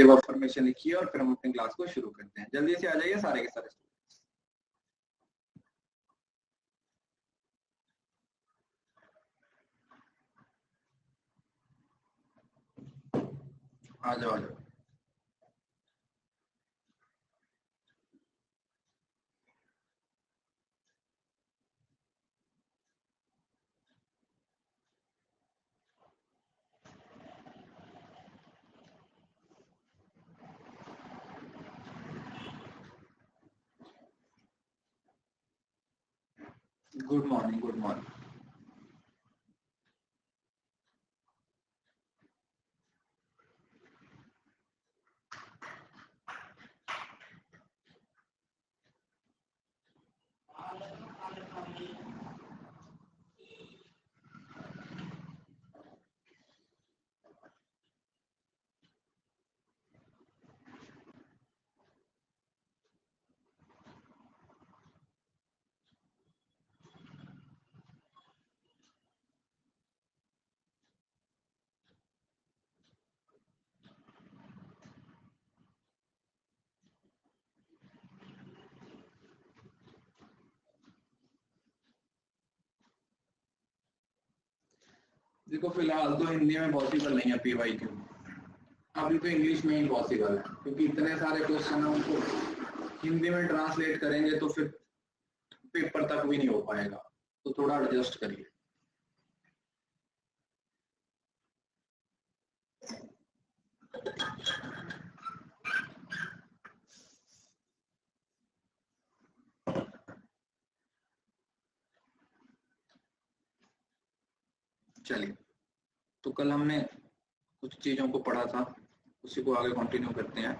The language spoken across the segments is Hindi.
टेबल ऑफ फॉर्मेशन लिखिए और फिर हम अपनी क्लास को शुरू करते हैं। जल्दी से आ जाइए सारे के सारे। आ जाओ आ जाओ। Good morning, good morning. देखो फिलहाल तो हिंदी में पॉसिबल नहीं है PYQ, अभी तो इंग्लिश में ही पॉसिबल है, क्योंकि इतने सारे क्वेश्चन है उनको हिंदी में ट्रांसलेट करेंगे तो फिर पेपर तक भी नहीं हो पाएगा, तो थोड़ा एडजस्ट करिए। चलिए, तो कल हमने कुछ चीजों को पढ़ा था, उसी को आगे कंटिन्यू करते हैं।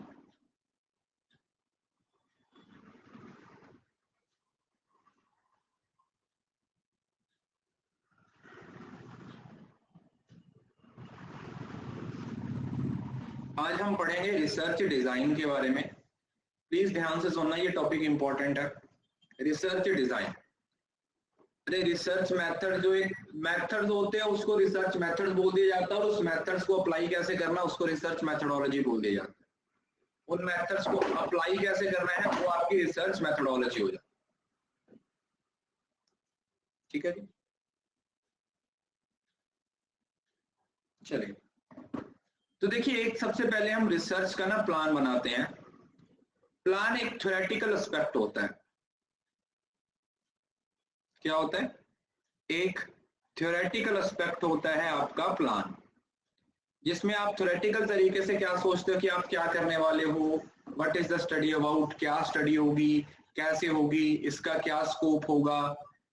आज हम पढ़ेंगे रिसर्च डिजाइन के बारे में। प्लीज ध्यान से सुनना, ये टॉपिक इंपॉर्टेंट है। रिसर्च डिजाइन, अरे रिसर्च मेथड, जो एक मेथड होते हैं उसको रिसर्च मेथड बोल दिया जाता है, और उस मेथड्स को अप्लाई कैसे करना उसको रिसर्च मेथडोलॉजी बोल दिया जाता है। उन मेथड्स को अप्लाई कैसे करना है वो आपकी रिसर्च मेथडोलॉजी हो जाती है। ठीक है जी, चलिए। तो देखिए, एक सबसे पहले हम रिसर्च का ना प्लान बनाते हैं। प्लान एक थ्योरेटिकल एस्पेक्ट होता है। क्या होता है? एक थ्योरेटिकल एस्पेक्ट होता है आपका प्लान, जिसमें आप थ्योरेटिकल तरीके से क्या सोचते हो कि आप क्या करने वाले हो, what is the study about, क्या स्टडी होगी, कैसे होगी, इसका क्या स्कोप होगा,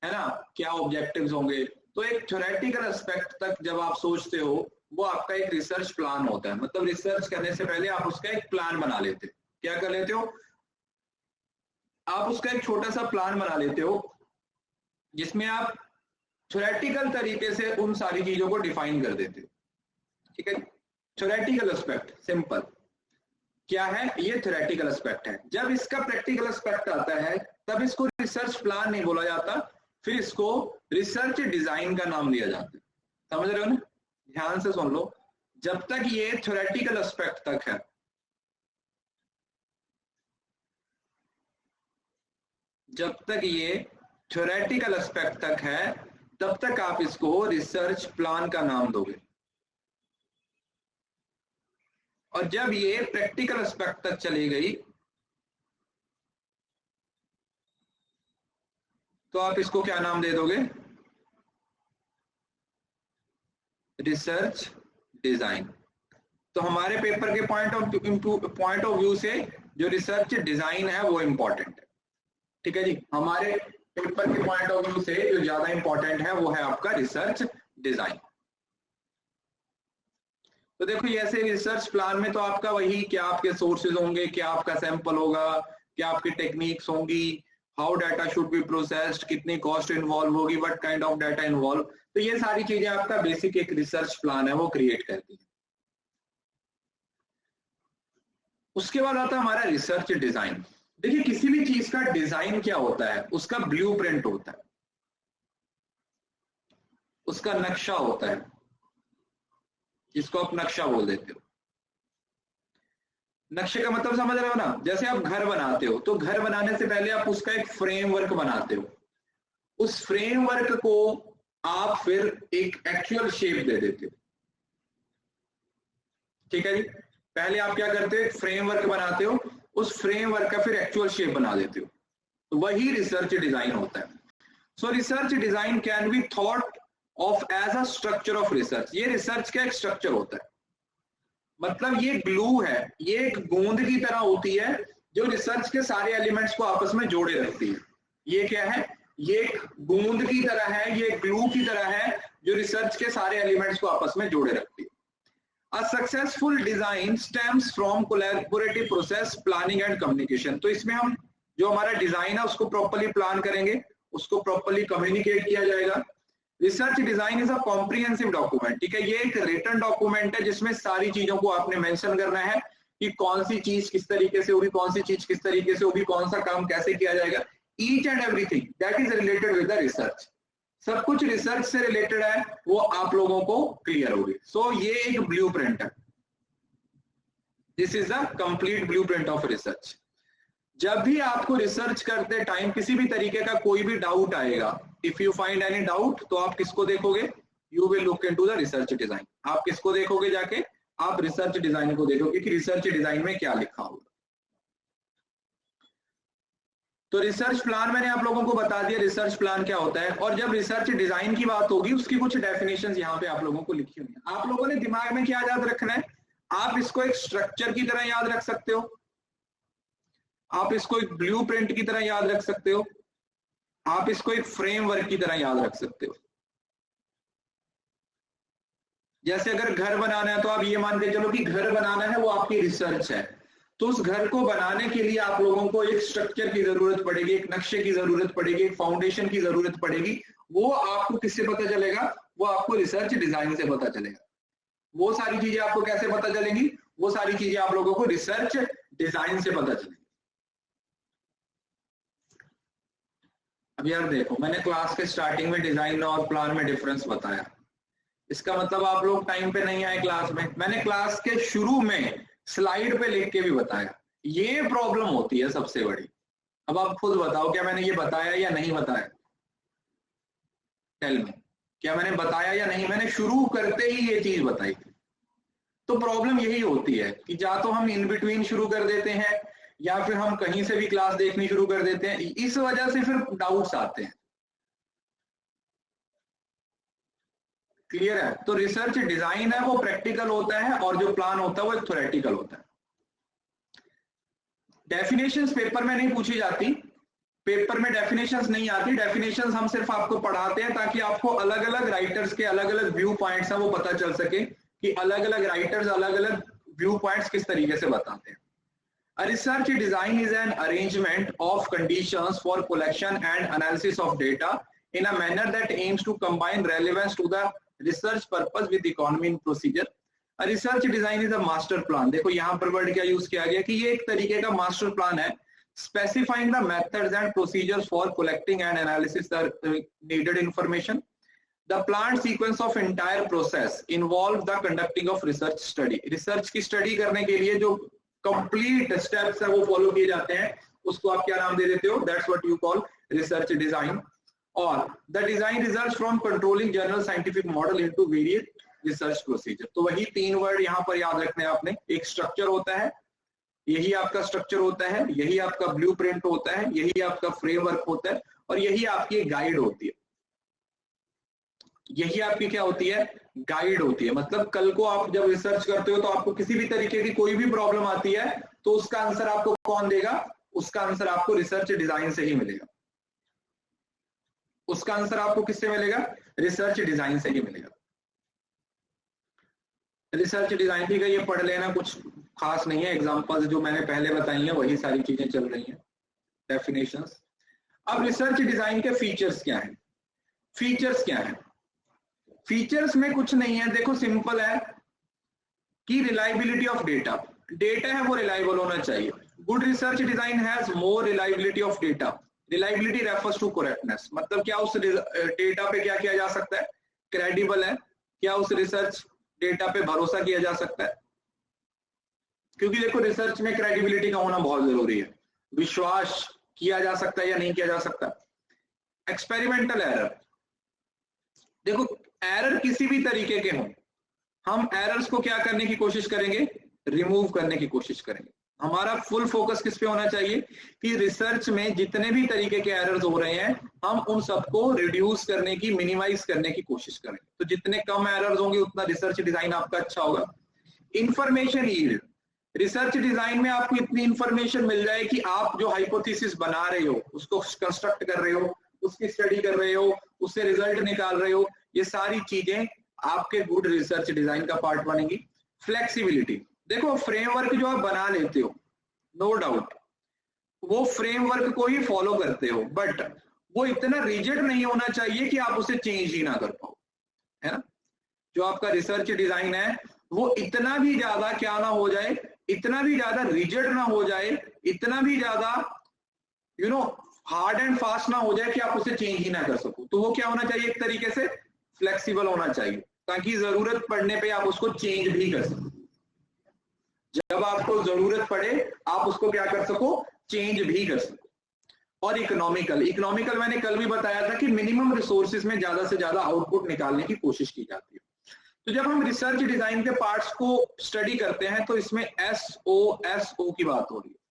है ना, क्या ऑब्जेक्टिव्स होंगे। तो एक थ्योरेटिकल एस्पेक्ट तक जब आप सोचते हो वो आपका एक रिसर्च प्लान होता है। मतलब रिसर्च करने से पहले आप उसका एक प्लान बना लेते हो। क्या कर लेते हो? आप उसका एक छोटा सा प्लान बना लेते हो, जिसमें आप थ्योरेटिकल तरीके से उन सारी चीजों को डिफाइन कर देते हो। ठीक है, थ्योरेटिकल एस्पेक्ट सिंपल क्या है, ये थ्योरेटिकल एस्पेक्ट है। जब इसका प्रैक्टिकल एस्पेक्ट आता है तब इसको रिसर्च प्लान नहीं बोला जाता, फिर इसको रिसर्च डिजाइन का नाम दिया जाता है। समझ रहे हो ना? ध्यान से सुन लो, जब तक ये थ्योरेटिकल एस्पेक्ट तक है, जब तक ये थ्योरेटिकल एस्पेक्ट तक है तब तक आप इसको रिसर्च प्लान का नाम दोगे, और जब ये प्रैक्टिकल एस्पेक्ट तक चली गई तो आप इसको क्या नाम दे दोगे? Research design. तो हमारे पेपर के पॉइंट ऑफ व्यू से जो रिसर्च डिजाइन है वो इंपॉर्टेंट है। ठीक है जी, हमारे पेपर के पॉइंट ऑफ व्यू से जो ज्यादा इंपॉर्टेंट है वो है आपका रिसर्च डिजाइन। तो देखो, ऐसे रिसर्च प्लान में तो आपका वही, क्या आपके सोर्सेज होंगे, क्या आपका सैंपल होगा, क्या आपकी टेक्निक्स होंगी, how data should be processed, कितनी कॉस्ट इन्वॉल्व होगी, what kind of data involve, तो ये सारी चीजें आपका बेसिक एक रिसर्च प्लान है वो क्रिएट करती है। उसके बाद आता है हमारा रिसर्च डिजाइन। देखिए, किसी भी चीज का डिजाइन क्या होता है? उसका ब्लूप्रिंट होता है, उसका नक्शा होता है, जिसको आप नक्शा बोल देते हो। नक्शे का मतलब समझ रहे हो ना, जैसे आप घर बनाते हो तो घर बनाने से पहले आप उसका एक फ्रेमवर्क बनाते हो, उस फ्रेमवर्क को आप फिर एक एक्चुअल शेप दे देते हो। ठीक है जी, पहले आप क्या करते हो, एक फ्रेमवर्क बनाते हो, उस फ्रेमवर्क का फिर एक्चुअल शेप बना देते हो, तो वही रिसर्च डिजाइन होता है। So research design can be thought of as a structure of research. ये रिसर्च का एक स्ट्रक्चर होता है, मतलब ये ग्लू है, ये एक गोंद की तरह होती है जो रिसर्च के सारे एलिमेंट्स को आपस में जोड़े रखती है। ये क्या है, ये एक गोंद की तरह है, ये ग्लू की तरह है जो रिसर्च के सारे एलिमेंट्स को आपस में जोड़े रखती है। A successful design stems from collaborative process, planning and communication। तो इसमें हम जो हमारा डिजाइन है उसको प्रॉपर्ली प्लान करेंगे, उसको प्रॉपर्ली कम्युनिकेट किया जाएगा। Research design is a comprehensive document. ठीक है, ये एक रिटन डॉक्यूमेंट है जिसमें सारी चीजों को आपने मेंशन करना है कि कौन सी चीज किस तरीके से होगी, कौन सी चीज किस तरीके से होगी, कौन सा काम कैसे किया जाएगा। Each and everything that is related with the research, सब कुछ रिसर्च से रिलेटेड है, वो आप लोगों को क्लियर होगी। सो ये एक ब्लूप्रिंट है, this is the complete blueprint of research. जब भी आपको रिसर्च करते टाइम किसी भी तरीके का कोई भी डाउट आएगा, if you find any doubt, तो आप किसको देखोगे, you will look into the research design. आप किसको देखोगे जाके, आप रिसर्च डिजाइन को देखोगे कि रिसर्च डिजाइन में क्या लिखा होगा। तो रिसर्च प्लान मैंने आप लोगों को बता दिया रिसर्च प्लान क्या होता है, और जब रिसर्च डिजाइन की बात होगी उसकी कुछ डेफिनेशंस यहाँ पे आप लोगों को लिखी हुई है। आप लोगों ने दिमाग में क्या याद रखना है, आप इसको एक स्ट्रक्चर की तरह याद रख सकते हो, आप इसको एक ब्लूप्रिंट की तरह याद रख सकते हो, आप इसको एक फ्रेमवर्क की तरह याद रख सकते हो। जैसे अगर घर बनाना है तो आप ये मान के चलो कि घर बनाना है वो आपकी रिसर्च है, तो उस घर को बनाने के लिए आप लोगों को एक स्ट्रक्चर की जरूरत पड़ेगी, एक नक्शे की जरूरत पड़ेगी, एक फाउंडेशन की जरूरत पड़ेगी। वो आपको किससे पता चलेगा, वो आपको रिसर्च डिजाइन से पता चलेगा। वो सारी चीजें आपको कैसे पता चलेंगी, वो सारी चीजें आप लोगों को रिसर्च डिजाइन से पता चलेगी। अब यार देखो, मैंने क्लास के स्टार्टिंग में डिजाइन और प्लान में डिफरेंस बताया, इसका मतलब आप लोग टाइम पे नहीं आए क्लास में। मैंने क्लास के शुरू में स्लाइड पे लिख के भी बताया, ये प्रॉब्लम होती है सबसे बड़ी। अब आप खुद बताओ, क्या मैंने ये बताया या नहीं बताया, टेल मी, क्या मैंने बताया या नहीं, मैंने शुरू करते ही ये चीज बताई थी। तो प्रॉब्लम यही होती है कि या तो हम इन बिटवीन शुरू कर देते हैं या फिर हम कहीं से भी क्लास देखनी शुरू कर देते हैं, इस वजह से फिर डाउट्स आते हैं। क्लियर है, तो रिसर्च डिजाइन है वो प्रैक्टिकल होता है, और जो प्लान होता है वो एक थ्योरेटिकल होता है। डेफिनेशंस पेपर में नहीं पूछी जाती, पेपर में डेफिनेशंस नहीं आती, डेफिनेशंस हम सिर्फ आपको पढ़ाते हैं ताकि आपको अलग अलग राइटर्स के अलग अलग व्यू पॉइंट्स हैं वो पता चल सके कि अलग अलग राइटर्स अलग अलग व्यू पॉइंट्स किस तरीके से बताते हैं। A research design is an arrangement of conditions for collection and analysis of data in a manner that aims to combine relevance to the research purpose with economy in procedure. A research design is a master plan। देखो यहाँ पर वर्ड क्या यूज किया गया कि ये एक तरीके का मास्टर प्लान है, specifying the methods and procedures for collecting and analysis the needed information. The planned sequence of entire process involves the conducting of research study। Research की स्टडी करने के लिए जो कंप्लीट स्टेप्स है वो फॉलो किए जाते हैं, उसको आप क्या नाम दे देते हो, that's what you call research design. और the design results from controlling general scientific model into various research procedure. तो वही तीन वर्ड यहाँ पर याद रखने हैं आपने, एक स्ट्रक्चर होता है, यही आपका स्ट्रक्चर होता है, यही आपका ब्लूप्रिंट होता है, यही आपका फ्रेमवर्क होता है, और यही आपकी गाइड होती है। यही आपकी क्या होती है, गाइड होती है। मतलब कल को आप जब रिसर्च करते हो तो आपको किसी भी तरीके की कोई भी प्रॉब्लम आती है तो उसका आंसर आपको कौन देगा, उसका आंसर आपको रिसर्च डिजाइन से ही मिलेगा। उसका आंसर आपको किससे मिलेगा, रिसर्च डिजाइन से ही मिलेगा। रिसर्च डिजाइन ठीक है, ये पढ़ लेना, कुछ खास नहीं है, एग्जांपल्स जो मैंने पहले बताई हैं वही सारी चीजें चल रही हैं, डेफिनेशंस। अब रिसर्च डिजाइन के फीचर्स क्या हैं, फीचर्स क्या हैं, फीचर्स में कुछ नहीं है, देखो सिंपल है कि रिलायबिलिटी ऑफ डेटा, डेटा है वो रिलायबल होना चाहिए। Good research design has more reliability of data. Reliability refers to correctness, मतलब क्या उस डेटा पे क्या किया जा सकता है, क्रेडिबल है, क्या उस रिसर्च डेटा पे भरोसा किया जा सकता है। क्योंकि देखो रिसर्च में क्रेडिबिलिटी का होना बहुत जरूरी है, विश्वास किया जा सकता है या नहीं किया जा सकता। एक्सपेरिमेंटल एरर, देखो एरर किसी भी तरीके के हों, हम एरर्स को क्या करने की कोशिश करेंगे, रिमूव करने की कोशिश करेंगे। हमारा फुल फोकस किस पे होना चाहिए कि रिसर्च में जितने भी तरीके के एरर्स हो रहे हैं हम उन सबको रिड्यूस करने की, मिनिमाइज करने की कोशिश करें। तो जितने कम एरर्स होंगे उतना रिसर्च डिजाइन आपका अच्छा होगा। इंफॉर्मेशन यील्ड, रिसर्च डिजाइन में आपको इतनी इंफॉर्मेशन मिल जाए कि आप जो हाइपोथेसिस बना रहे हो, उसको कंस्ट्रक्ट कर रहे हो, उसकी स्टडी कर रहे हो, उससे रिजल्ट निकाल रहे हो, ये सारी चीजें आपके गुड रिसर्च डिजाइन का पार्ट बनेगी। फ्लेक्सिबिलिटी, देखो फ्रेमवर्क जो आप बना लेते हो, नो डाउट वो फ्रेमवर्क को ही फॉलो करते हो, बट वो इतना रिजिड नहीं होना चाहिए कि आप उसे चेंज ही ना कर पाओ, है ना। जो आपका रिसर्च डिजाइन है वो इतना भी ज्यादा क्या ना हो जाए, इतना भी ज्यादा रिजिड ना हो जाए, इतना भी ज्यादा हार्ड एंड फास्ट ना हो जाए कि आप उसे चेंज ही ना कर सको। तो वो क्या होना चाहिए, एक तरीके से फ्लेक्सिबल होना चाहिए, ताकि जरूरत पड़ने पे आप उसको चेंज भी कर सको। जब आपको जरूरत पड़े आप उसको क्या कर सको, चेंज भी कर सको। और इकोनॉमिकल मैंने कल भी बताया था कि मिनिमम रिसोर्सेज में ज्यादा से ज्यादा आउटपुट निकालने की कोशिश की जाती है। तो जब हम रिसर्च डिजाइन के पार्ट्स को स्टडी करते हैं तो इसमें SO की बात हो रही है।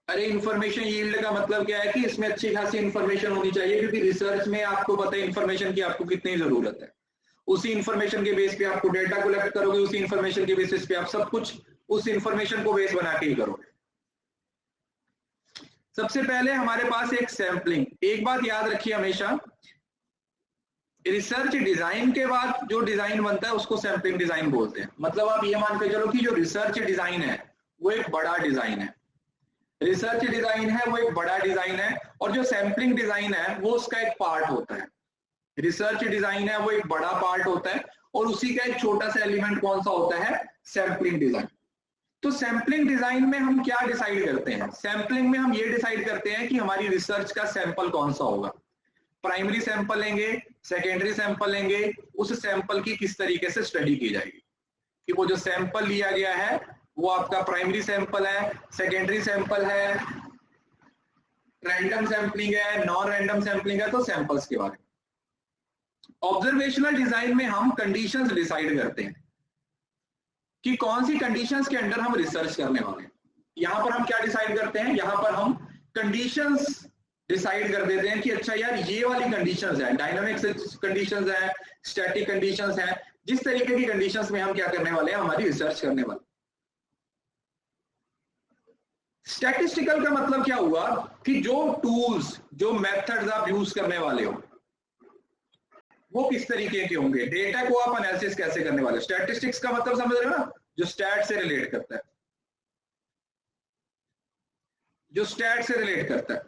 अरे इंफॉर्मेशन यील्ड का मतलब क्या है कि इसमें अच्छी खासी इंफॉर्मेशन होनी चाहिए, क्योंकि रिसर्च में आपको पता है इंफॉर्मेशन की आपको कितनी जरूरत है। उसी इंफॉर्मेशन के बेस पे आपको डेटा कलेक्ट करोगे, उसी इंफॉर्मेशन के बेसिस पे आप सब कुछ उस इंफॉर्मेशन को बेस बना के ही करोगे। सबसे पहले हमारे पास एक सैंपलिंग, एक बात याद रखिए हमेशा, रिसर्च डिजाइन के बाद जो डिजाइन बनता है उसको सैंपलिंग डिजाइन बोलते हैं। मतलब आप ये मान के चलो कि जो रिसर्च डिजाइन है वो एक बड़ा डिजाइन है, रिसर्च डिजाइन है वो एक बड़ा डिजाइन है, और जो सैंपलिंग डिजाइन है वो उसका एक पार्ट होता है। रिसर्च डिजाइन है वो एक बड़ा पार्ट होता है और उसी का एक छोटा सा एलिमेंट कौन सा होता है, सैंपलिंग डिजाइन। तो सैंपलिंग डिजाइन में हम क्या डिसाइड करते हैं, सैंपलिंग में हम ये डिसाइड करते हैं कि हमारी रिसर्च का सैंपल कौन सा होगा। प्राइमरी सैंपल लेंगे, सेकेंडरी सैंपल लेंगे, उस सैंपल की किस तरीके से स्टडी की जाएगी कि वो जो सैंपल लिया गया है वो आपका प्राइमरी सैंपल है, सेकेंडरी सैंपल है, रैंडम सैंपलिंग है, नॉन रैंडम सैंपलिंग है। तो सैंपल्स के बारे में ऑब्जर्वेशनल डिजाइन में हम कंडीशंस डिसाइड करते हैं कि कौन सी कंडीशंस के अंडर हम रिसर्च करने वाले हैं। यहां पर हम क्या डिसाइड करते हैं, यहां पर हम कंडीशंस डिसाइड कर देते हैं कि अच्छा यार ये वाली कंडीशंस है, डायनामिक कंडीशंस है, स्टैटिक कंडीशंस है, जिस तरीके की कंडीशंस में हम क्या करने वाले हैं, हमारी रिसर्च करने वाले। स्टैटिस्टिकल का मतलब क्या हुआ कि जो टूल्स, जो मेथड्स आप यूज करने वाले हो वो किस तरीके के होंगे, डेटा को आप एनालिसिस कैसे करने वाले हो। स्टैटिस्टिक्स का मतलब समझ रहे हो ना, जो स्टैट से रिलेट करता है, जो स्टैट से रिलेट करता है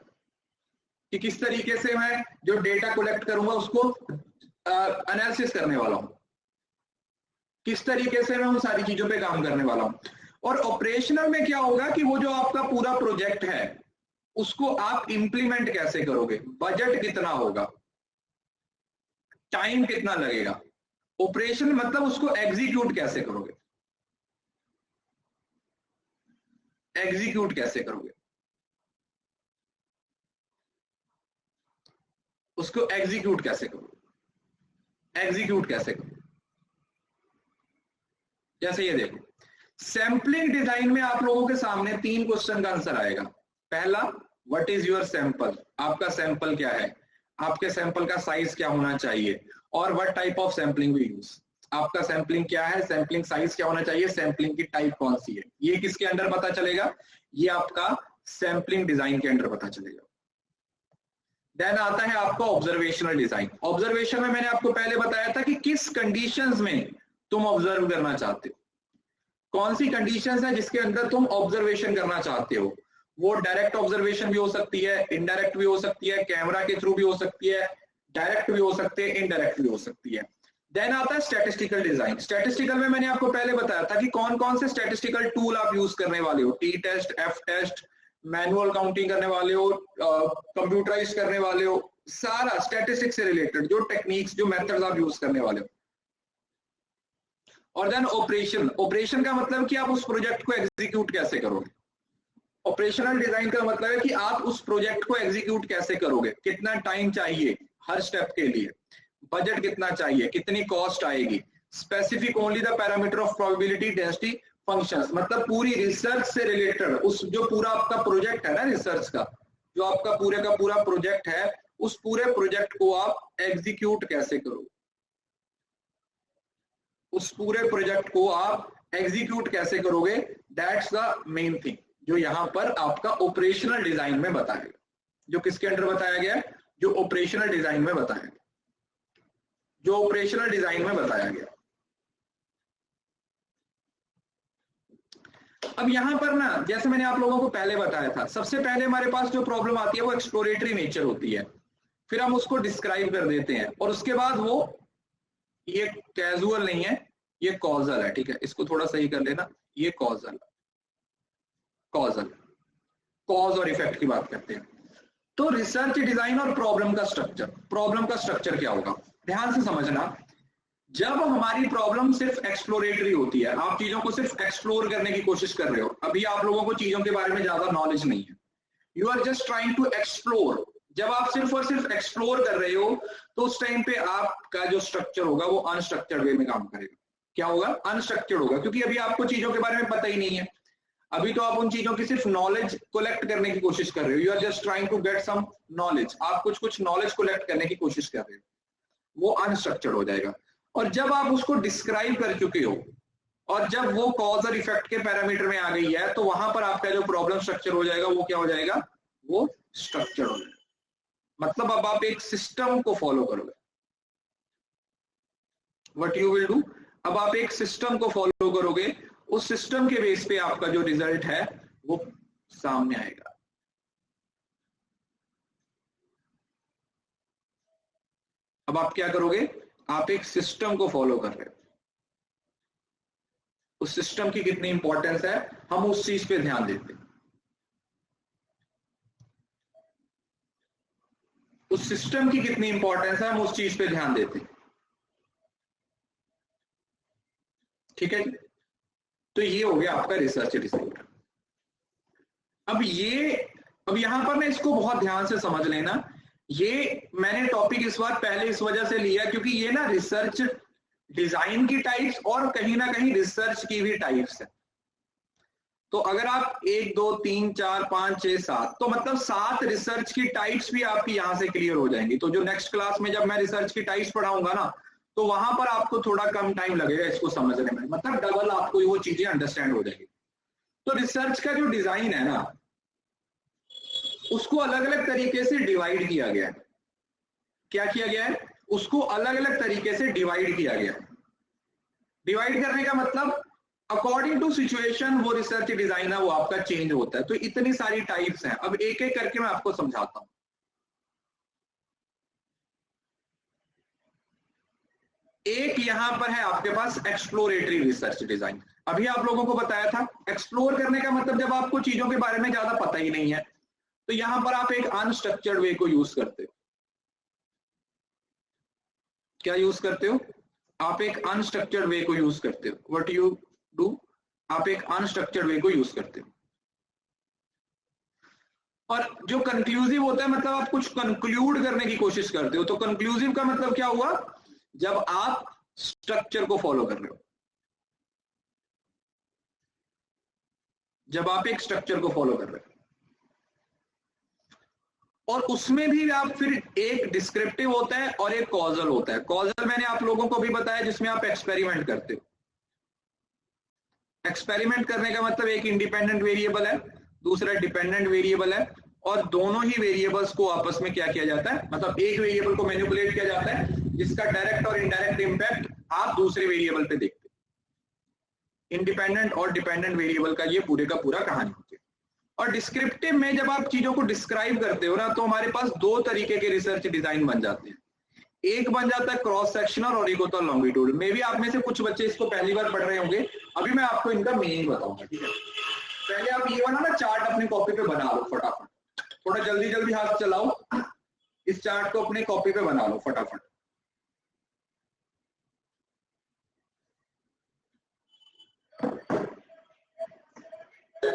कि किस तरीके से मैं जो डेटा कलेक्ट करूंगा उसको एनालिसिस करने वाला हूं, किस तरीके से मैं उन सारी चीजों पे काम करने वाला हूं। और ऑपरेशनल में क्या होगा कि वो जो आपका पूरा प्रोजेक्ट है उसको आप इंप्लीमेंट कैसे करोगे, बजट कितना होगा, टाइम कितना लगेगा। ऑपरेशन मतलब उसको एग्जीक्यूट कैसे करोगे, एग्जीक्यूट कैसे करोगे, उसको एग्जीक्यूट कैसे करोगे, एग्जीक्यूट कैसे करोगे। जैसे ये देखो, सैंपलिंग डिजाइन में आप लोगों के सामने 3 क्वेश्चन का आंसर आएगा। पहला, व्हाट इज योर सैंपल, आपका सैंपल क्या है, आपके सैंपल का साइज क्या होना चाहिए, और what type of sampling we use, आपका सैंपलिंग क्या है, सैंपलिंग साइज क्या होना चाहिए, सैंपलिंग की टाइप कौन सी है। ये किसके अंडर पता चलेगा, ये आपका सैंपलिंग डिजाइन के अंडर पता चलेगा। देन आता है आपका ऑब्जर्वेशनल डिजाइन। ऑब्जर्वेशन में मैंने आपको पहले बताया था कि किस कंडीशंस में तुम ऑब्जर्व करना चाहते हो, कौन सी कंडीशंस है जिसके अंदर तुम ऑब्जर्वेशन करना चाहते हो। वो डायरेक्ट ऑब्जर्वेशन भी हो सकती है, इनडायरेक्ट भी हो सकती है, कैमरा के थ्रू भी हो सकती है, डायरेक्ट भी हो सकते हैं, इनडायरेक्ट भी हो सकती है। देन आता है स्टैटिस्टिकल डिजाइन। स्टैटिस्टिकल में मैंने आपको पहले बताया था कि कौन कौन से स्टैटिस्टिकल टूल आप यूज करने वाले हो, T test, F test, manual counting करने वाले हो, कंप्यूटराइज करने वाले हो, सारा स्टैटिस्टिक्स से रिलेटेड जो टेक्निक्स, जो मेथड्स आप यूज करने वाले हो। और देन ऑपरेशन। ऑपरेशन का मतलब कि आप उस प्रोजेक्ट को एग्जीक्यूट कैसे करोगे। ऑपरेशनल डिजाइन का मतलब है कि आप उस प्रोजेक्ट को एग्जीक्यूट कैसे करोगे, कितना टाइम चाहिए हर स्टेप के लिए, बजट कितना चाहिए, कितनी कॉस्ट आएगी, specific only the parameter of probability density functions, मतलब पूरी रिसर्च से रिलेटेड उस जो पूरा आपका प्रोजेक्ट है ना, रिसर्च का जो आपका पूरे का पूरा प्रोजेक्ट है, उस पूरे प्रोजेक्ट को आप एग्जीक्यूट कैसे करोगे, उस पूरे प्रोजेक्ट को आप एग्जीक्यूट कैसे करोगे, दैट्स द मेन थिंग जो यहां पर आपका ऑपरेशनल डिजाइन में बताया गया। जो किसके अंडर बताया गया, जो ऑपरेशनल डिजाइन में बताया गया, जो ऑपरेशनल डिजाइन में बताया गया। अब यहां पर ना, जैसे मैंने आप लोगों को पहले बताया था, सबसे पहले हमारे पास जो प्रॉब्लम आती है वो एक्सप्लोरेटरी नेचर होती है, फिर हम उसको डिस्क्राइब कर देते हैं, और उसके बाद वो, ये कैजुअल नहीं है, ये कॉजल है, ठीक है, इसको थोड़ा सही कर लेना, ये कॉजल, कॉजल, कॉज और इफेक्ट की बात करते हैं। तो रिसर्च डिजाइन और प्रॉब्लम का स्ट्रक्चर, प्रॉब्लम का स्ट्रक्चर क्या होगा, ध्यान से समझना। जब हमारी प्रॉब्लम सिर्फ एक्सप्लोरेटरी होती है, आप चीजों को सिर्फ एक्सप्लोर करने की कोशिश कर रहे हो, अभी आप लोगों को चीजों के बारे में ज्यादा नॉलेज नहीं है, you are just trying to explore. जब आप सिर्फ और सिर्फ एक्सप्लोर कर रहे हो तो उस टाइम पे आपका जो स्ट्रक्चर होगा वो अनस्ट्रक्चर्ड वे में काम करेगा। क्या होगा, अनस्ट्रक्चर्ड होगा, क्योंकि अभी आपको चीजों के बारे में पता ही नहीं है, अभी तो आप उन चीजों की सिर्फ नॉलेज कलेक्ट करने की कोशिश कर रहे हो, you are just trying to get some knowledge, आप कुछ नॉलेज कलेक्ट करने की कोशिश कर रहे हो, वो अनस्ट्रक्चर्ड हो जाएगा। और जब आप उसको डिस्क्राइब कर चुके हो और जब वो कॉज और इफेक्ट के पैरामीटर में आ गई है, तो वहां पर आपका जो प्रॉब्लम स्ट्रक्चर हो जाएगा वो क्या हो जाएगा, वो स्ट्रक्चर हो जाएगा। मतलब अब आप एक सिस्टम को फॉलो करोगे, व्हाट यू विल डू, अब आप एक सिस्टम को फॉलो करोगे, उस सिस्टम के बेस पे आपका जो रिजल्ट है वो सामने आएगा। अब आप क्या करोगे, आप एक सिस्टम को फॉलो कर रहे हो, उस सिस्टम की कितनी इंपॉर्टेंस है हम उस चीज पे ध्यान देते हैं, उस सिस्टम की कितनी इंपॉर्टेंस है हम उस चीज पे ध्यान देते हैं, ठीक है। तो ये हो गया आपका रिसर्च डिजाइन। अब यहां पर ना इसको बहुत ध्यान से समझ लेना, ये मैंने टॉपिक इस बार पहले इस वजह से लिया क्योंकि ये ना रिसर्च डिजाइन की टाइप्स और कहीं ना कहीं रिसर्च की भी टाइप्स है। तो अगर आप 1 2 3 4 5 6 7, तो मतलब 7 रिसर्च की टाइप्स भी आपकी यहां से क्लियर हो जाएंगी। तो जो नेक्स्ट क्लास में जब मैं रिसर्च की टाइप्स पढ़ाऊंगा ना, तो वहां पर आपको थोड़ा कम टाइम लगेगा इसको समझने में, मतलब डबल आपको वो चीजें अंडरस्टैंड हो जाएगी। तो रिसर्च का जो डिजाइन है ना, उसको अलग अलग तरीके से डिवाइड किया गया है। क्या किया गया है, उसको अलग अलग तरीके से डिवाइड किया गया है। डिवाइड करने का मतलब अकॉर्डिंग टू सिचुएशन वो रिसर्च डिजाइन है वो आपका चेंज होता है। तो इतनी सारी टाइप्स हैं, अब एक एक करके मैं आपको समझाता हूं। एक यहां पर है आपके पास एक्सप्लोरेटरी रिसर्च डिजाइन। अभी आप लोगों को बताया था एक्सप्लोर करने का मतलब जब आपको चीजों के बारे में ज्यादा पता ही नहीं है, तो यहां पर आप एक अनस्ट्रक्चर्ड वे को यूज करते हो। क्या यूज करते हो, आप एक अनस्ट्रक्चर्ड वे को यूज करते हो। व्हाट यू डू, आप एक अनस्ट्रक्चर्ड वे को यूज करते हो। और जो कंक्लूसिव होता है मतलब आप कुछ कंक्लूड करने की कोशिश करते हो। तो कंक्लूसिव का मतलब क्या हुआ, जब आप स्ट्रक्चर को फॉलो कर रहे हो, जब आप एक स्ट्रक्चर को फॉलो कर रहे हो, और उसमें भी आप फिर एक डिस्क्रिप्टिव होता है और एक कॉजल होता है। कॉजल मैंने आप लोगों को भी बताया जिसमें आप एक्सपेरिमेंट करते हो। एक्सपेरिमेंट करने का मतलब एक इंडिपेंडेंट वेरिएबल है, दूसरा डिपेंडेंट वेरिएबल है, और दोनों ही वेरिएबल्स को आपस में क्या किया जाता है, मतलब एक वेरिएबल को मैनिपुलेट किया जाता है जिसका डायरेक्ट और इनडायरेक्ट इंपैक्ट आप दूसरे वेरिएबल पे देखते हो। इंडिपेंडेंट और डिपेंडेंट वेरिएबल का ये पूरे का पूरा कहानी होती है। और डिस्क्रिप्टिव में जब आप चीजों को डिस्क्राइब करते हो ना, तो हमारे पास 2 तरीके के रिसर्च डिजाइन बन जाते हैं। एक बन जाता है क्रॉस सेक्शनल और एक होता है लॉन्गिट्यूड। मे भी आप में से कुछ बच्चे इसको पहली बार पढ़ रहे होंगे, अभी मैं आपको इनका मीनिंग बताऊंगा, ठीक है। पहले आप ये वाला ना चार्ट अपनी कॉपी पे बना लो फटाफट, थोड़ा जल्दी जल्दी हाथ चलाओ, इस चार्ट को अपनी कॉपी पे बना लो फटाफट। मैं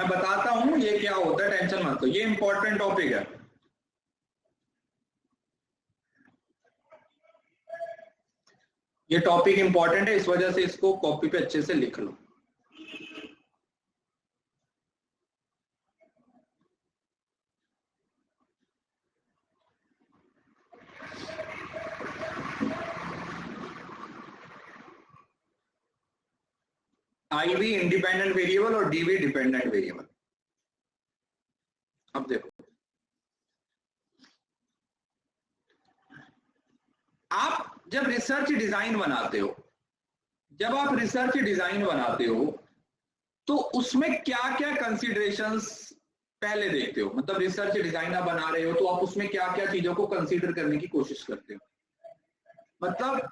बताता हूं ये क्या होता है, टेंशन मत लो, ये इंपॉर्टेंट टॉपिक है। ये टॉपिक इंपॉर्टेंट है, इस वजह से इसको कॉपी पे अच्छे से लिख लो। IV इंडिपेंडेंट वेरिएबल और DV डिपेंडेंट वेरिएबल। अब देखो, आप जब रिसर्च डिजाइन बनाते हो, जब आप रिसर्च डिजाइन बनाते हो तो उसमें क्या क्या कंसीडरेशंस पहले देखते हो? मतलब रिसर्च डिजाइन आप बना रहे हो तो आप उसमें क्या क्या चीजों को कंसीडर करने की कोशिश करते हो? मतलब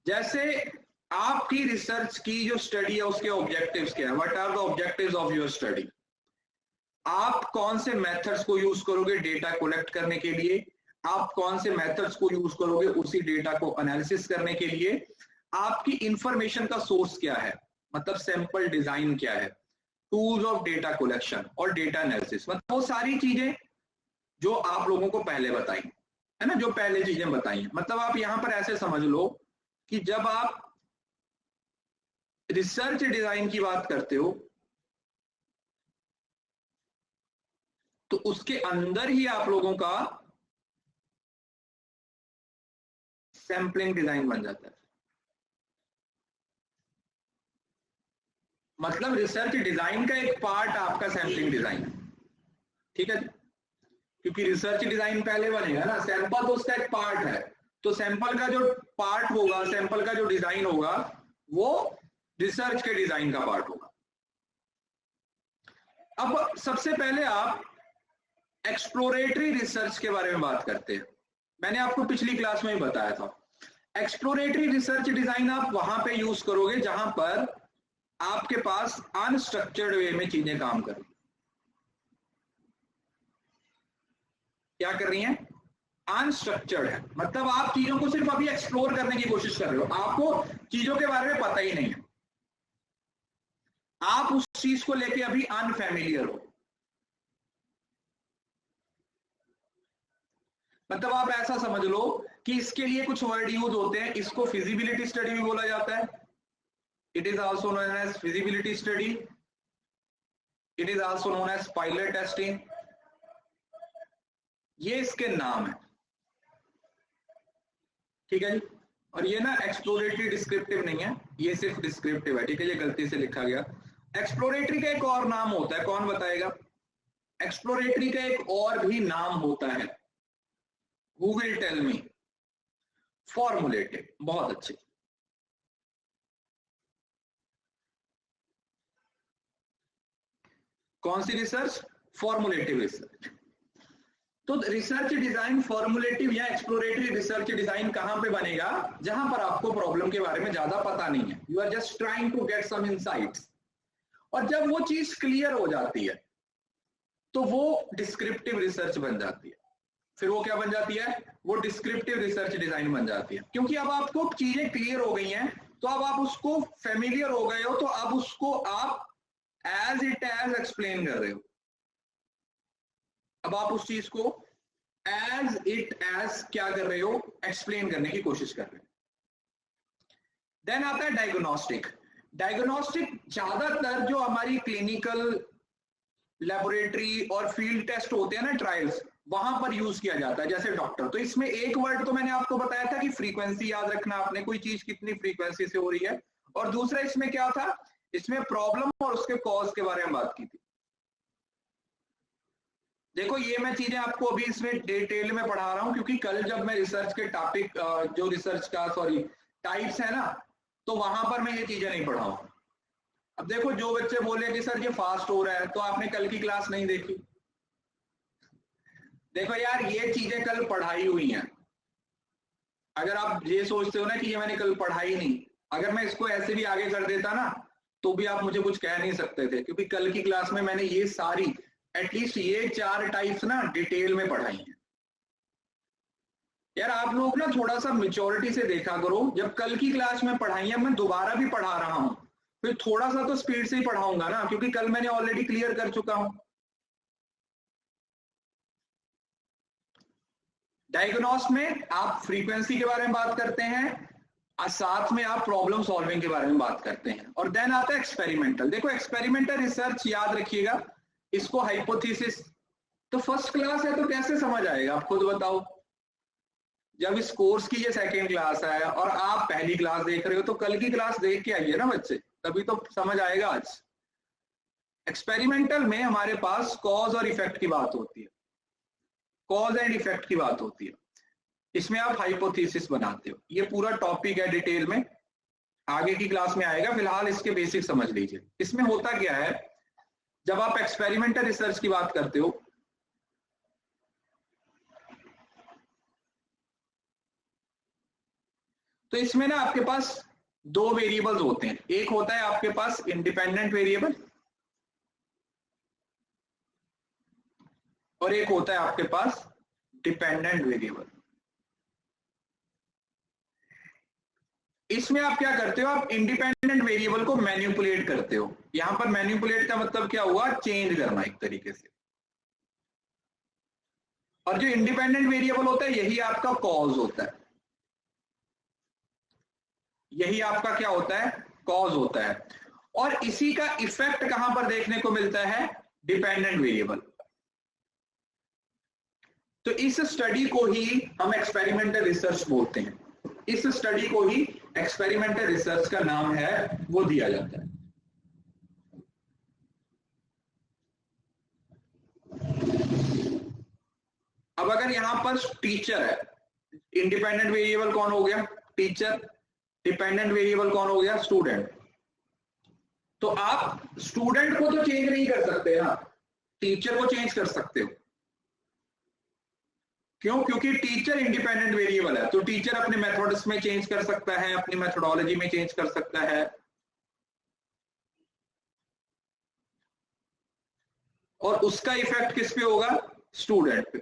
जैसे आपकी रिसर्च की जो स्टडी है उसके ऑब्जेक्टिव्स क्या है? What are the objectives of your study? आप कौन से मेथड्स को यूज करोगे डेटा कलेक्ट करने के लिए? आप कौन से मेथड्स को यूज करोगे उसी डेटा को एनालिसिस करने के लिए? आपकी इंफॉर्मेशन का सोर्स क्या है, मतलब सैंपल डिजाइन क्या है, टूल्स ऑफ डेटा कलेक्शन और डेटा एनालिसिस, मतलब वो सारी चीजें जो आप लोगों को पहले बताई है ना, जो पहले चीजें बताई। मतलब आप यहां पर ऐसे समझ लो कि जब आप रिसर्च डिजाइन की बात करते हो तो उसके अंदर ही आप लोगों का सैंपलिंग डिजाइन बन जाता है। मतलब रिसर्च डिजाइन का एक पार्ट आपका सैंपलिंग डिजाइन है, ठीक है? क्योंकि रिसर्च डिजाइन पहले बनेगा ना, सैंपल तो उसका एक पार्ट है। तो सैंपल का जो पार्ट होगा, सैंपल का जो डिजाइन होगा वो रिसर्च के डिजाइन का पार्ट होगा। अब सबसे पहले आप एक्सप्लोरेटरी रिसर्च के बारे में बात करते हैं। मैंने आपको पिछली क्लास में ही बताया था, एक्सप्लोरेटरी रिसर्च डिजाइन आप वहां पे यूज करोगे जहां पर आपके पास अनस्ट्रक्चर्ड वे में चीजें काम कर रही, क्या कर रही हैं? अनस्ट्रक्चर्ड है। मतलब आप चीजों को सिर्फ अभी एक्सप्लोर करने की कोशिश कर रहे हो, आपको चीजों के बारे में पता ही नहीं है, आप उस चीज को लेके अभी अनफैमिलियर हो। मतलब आप ऐसा समझ लो कि इसके लिए कुछ वर्ड यूज होते हैं, इसको फिजिबिलिटी स्टडी भी बोला जाता है, it is also known as feasibility study, it is also known as pilot testing, ये इसके नाम है, ठीक है जी? और ये ना एक्सप्लोरेटरी डिस्क्रिप्टिव नहीं है, ये सिर्फ डिस्क्रिप्टिव है, ठीक है? ये गलती से लिखा गया। एक्सप्लोरेटरी का एक और नाम होता है, कौन बताएगा? एक्सप्लोरेटरी का एक और भी नाम होता है, Who will tell me? फॉर्मुलेटिव। बहुत अच्छे। कौन सी रिसर्च? फॉर्मुलेटिव रिसर्च। तो रिसर्च डिजाइन फॉर्मुलेटिव या एक्सप्लोरेटरी रिसर्च डिजाइन कहां पे बनेगा? जहां पर आपको प्रॉब्लम के बारे में ज्यादा पता नहीं है, you are just trying to get some insights, और जब वो चीज क्लियर हो जाती है तो वो डिस्क्रिप्टिव रिसर्च बन जाती है। फिर वो क्या बन जाती है? वो डिस्क्रिप्टिव रिसर्च डिजाइन बन जाती है, क्योंकि अब आपको चीजें क्लियर हो गई हैं, तो अब आप उसको फेमिलियर हो गए हो, तो अब उसको आप एज इट एज एक्सप्लेन कर रहे हो। अब आप उस चीज को एज इट एज क्या कर रहे हो? एक्सप्लेन करने की कोशिश कर रहे हो। देन आता है डायग्नोस्टिक। डायग्नोस्टिक ज्यादातर जो हमारी क्लिनिकल लेबोरेटरी और फील्ड टेस्ट होते हैं ना, ट्रायल्स, वहां पर यूज किया जाता है, जैसे डॉक्टर। तो इसमें एक वर्ड तो मैंने आपको बताया था कि फ्रीक्वेंसी याद रखना आपने, कोई चीज कितनी फ्रीक्वेंसी से हो रही है, और दूसरा इसमें क्या था? इसमें प्रॉब्लम और उसके कॉज के बारे में बात की थी। देखो ये मैं चीजें आपको अभी इसमें डिटेल में पढ़ा रहा हूं, क्योंकि कल जब मैं रिसर्च के टॉपिक जो रिसर्च का टाइप्स है ना, तो वहां पर मैं ये चीजें नहीं पढ़ाऊंगा। अब देखो जो बच्चे बोले कि सर ये फास्ट हो रहा है, तो आपने कल की क्लास नहीं देखी। देखो यार ये चीजें कल पढ़ाई हुई हैं, अगर आप ये सोचते हो ना कि ये मैंने कल पढ़ाई नहीं, अगर मैं इसको ऐसे भी आगे कर देता ना तो भी आप मुझे कुछ कह नहीं सकते थे, क्योंकि कल की क्लास में मैंने ये सारी एटलीस्ट ये 4 टाइप्स ना डिटेल में पढ़ाई हैं। यार आप लोग ना थोड़ा सा मेच्योरिटी से देखा करो, जब कल की क्लास में पढ़ाई है मैं दोबारा भी पढ़ा रहा हूं, फिर थोड़ा सा तो स्पीड से ही पढ़ाऊंगा ना, क्योंकि कल मैंने ऑलरेडी क्लियर कर चुका हूं। डायग्नोस में आप फ्रीक्वेंसी के बारे में बात करते हैं और साथ में आप प्रॉब्लम सॉल्विंग के बारे में बात करते हैं, और देन आता है एक्सपेरिमेंटल। देखो एक्सपेरिमेंटल रिसर्च याद रखिएगा, इसको हाइपोथेसिस, तो फर्स्ट क्लास है तो कैसे समझ आएगा आप खुद बताओ। जब इस कोर्स की ये सेकेंड क्लास है और आप पहली क्लास देख रहे हो तो कल की क्लास देख के आइए ना बच्चे, तभी तो समझ आएगा आज। एक्सपेरिमेंटल में हमारे पास कॉज और इफेक्ट की बात होती है, कॉज एंड इफेक्ट की बात होती है। इसमें आप हाइपोथेसिस बनाते हो, ये पूरा टॉपिक है डिटेल में, आगे की क्लास में आएगा, फिलहाल इसके बेसिक समझ लीजिए। इसमें होता क्या है, जब आप एक्सपेरिमेंटल रिसर्च की बात करते हो तो इसमें ना आपके पास 2 वेरिएबल्स होते हैं। एक होता है आपके पास इंडिपेंडेंट वेरिएबल और एक होता है आपके पास डिपेंडेंट वेरिएबल। इसमें आप क्या करते हो, आप इंडिपेंडेंट वेरिएबल को मैनिपुलेट करते हो। यहां पर मैनिपुलेट का मतलब क्या हुआ, चेंज करना एक तरीके से। और जो इंडिपेंडेंट वेरिएबल होता है यही आपका कॉज होता है, यही आपका क्या होता है, कॉज होता है। और इसी का इफेक्ट कहां पर देखने को मिलता है, डिपेंडेंट वेरिएबल। तो इस स्टडी को ही हम एक्सपेरिमेंटल रिसर्च बोलते हैं, इस स्टडी को ही एक्सपेरिमेंटल रिसर्च का नाम है वो दिया जाता है। अब अगर यहां पर टीचर है, इंडिपेंडेंट वेरिएबल कौन हो गया, टीचर, डिपेंडेंट वेरिएबल कौन हो गया, स्टूडेंट। तो आप स्टूडेंट को तो चेंज नहीं कर सकते ना, टीचर को चेंज कर सकते हो। क्यों, क्योंकि टीचर इंडिपेंडेंट वेरिएबल है, तो टीचर अपने मेथड्स में चेंज कर सकता है, अपनी मेथोडोलॉजी में चेंज कर सकता है, और उसका इफेक्ट किस पे होगा, स्टूडेंट पे।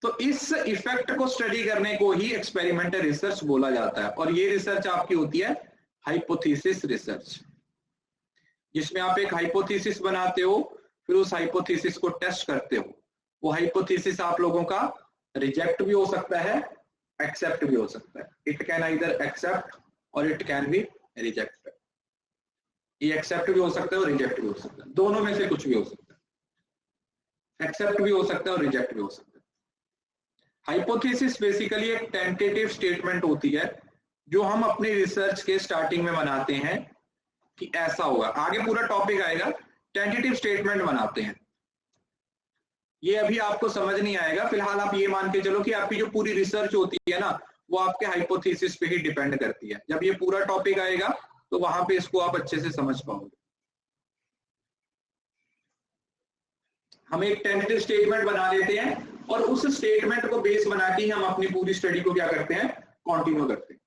तो इस इफेक्ट को स्टडी करने को ही एक्सपेरिमेंटल रिसर्च बोला जाता है, और ये रिसर्च आपकी होती है हाइपोथेसिस रिसर्च, जिसमें आप एक हाइपोथेसिस बनाते हो, फिर उस हाइपोथेसिस को टेस्ट करते हो। वो हाइपोथेसिस आप लोगों का रिजेक्ट भी हो सकता है, एक्सेप्ट भी हो सकता है। इट कैन आइदर एक्सेप्ट और इट कैन बी रिजेक्ट। ये एक्सेप्ट भी हो सकता है और रिजेक्ट भी हो सकता है, दोनों में से कुछ भी हो सकता है, एक्सेप्ट भी हो सकता है और रिजेक्ट भी हो सकता है। हाइपोथेसिस बेसिकली एक टेंटेटिव स्टेटमेंट होती है जो हम अपनी रिसर्च के स्टार्टिंग में बनाते हैं कि ऐसा होगा, आगे पूरा टॉपिक आएगा, टेंटेटिव स्टेटमेंट बनाते हैं। ये अभी आपको समझ नहीं आएगा, फिलहाल आप ये मान के चलो कि आपकी जो पूरी रिसर्च होती है ना वो आपके हाइपोथेसिस पे ही डिपेंड करती है। जब ये पूरा टॉपिक आएगा तो वहां पे इसको आप अच्छे से समझ पाओगे। हम एक टेंटेटिव स्टेटमेंट बना लेते हैं और उस स्टेटमेंट को बेस बना के हम अपनी पूरी स्टडी को क्या करते हैं, कंटिन्यू करते हैं।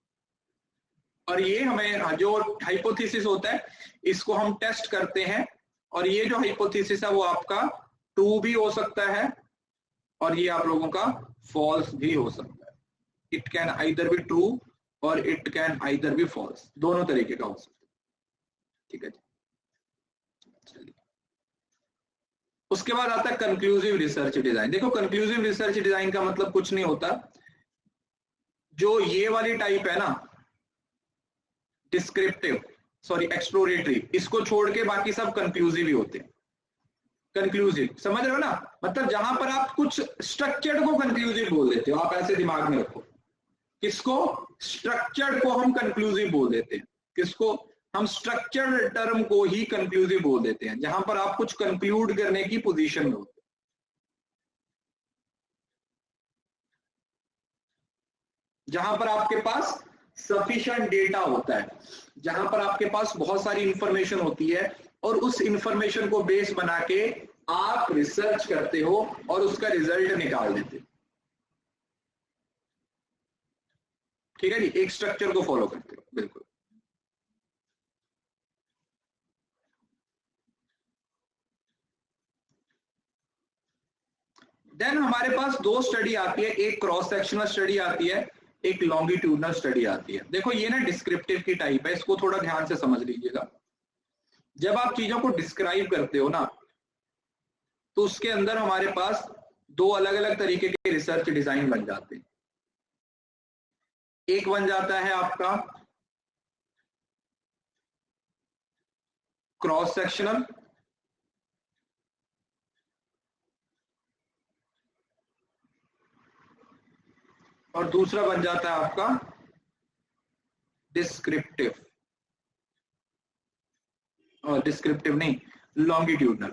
और ये हमें जो हाइपोथेसिस होता है इसको हम टेस्ट करते हैं, और ये जो हाइपोथेसिस है वो आपका ट्रू भी हो सकता है और ये आप लोगों का फॉल्स भी हो सकता है। It can either be true और it can either be false, दोनों तरीके का हो सकता है। ठीक है जी, चलिए। उसके बाद आता है कंक्लूसिव रिसर्च डिजाइन। देखो कंक्लूसिव रिसर्च डिजाइन का मतलब कुछ नहीं होता, जो ये वाली टाइप है ना डिस्क्रिप्टिव, सॉरी एक्सप्लोरेटरी, इसको छोड़ के बाकी सब कंक्लूसिव ही होते हैं। कंक्लूसिव समझ रहे हो ना, मतलब जहां पर आप कुछ स्ट्रक्चर्ड को कंक्लूसिव बोल देते हो, आप ऐसे दिमाग में रखो। किसको, स्ट्रक्चर्ड को हम कंक्लूसिव बोल देते हैं, किसको, हम स्ट्रक्चर्ड टर्म को ही कंक्लूसिव बोल देते हैं, जहां पर आप कुछ कंक्लूड करने की पोजीशन में होते हैं। जहां पर आपके पास सफिशिएंट डेटा होता है, जहां पर आपके पास बहुत सारी इंफॉर्मेशन होती है और उस इंफॉर्मेशन को बेस बना के आप रिसर्च करते हो और उसका रिजल्ट निकाल देते हो। ठीक है जी, एक स्ट्रक्चर को फॉलो करते हो, बिल्कुल। देन हमारे पास दो स्टडी आती है, एक क्रॉस सेक्शनल स्टडी आती है, एक लॉन्गिट्यूडनल स्टडी आती है। देखो ये ना डिस्क्रिप्टिव की टाइप है, इसको थोड़ा ध्यान से समझ लीजिएगा। जब आप चीजों को डिस्क्राइब करते हो ना, तो उसके अंदर हमारे पास दो अलग अलग तरीके के रिसर्च डिजाइन बन जाते हैं। एक बन जाता है आपका क्रॉस सेक्शनल, और दूसरा बन जाता है आपका डिस्क्रिप्टिव, और डिस्क्रिप्टिव नहीं, लॉन्गिट्यूडनल।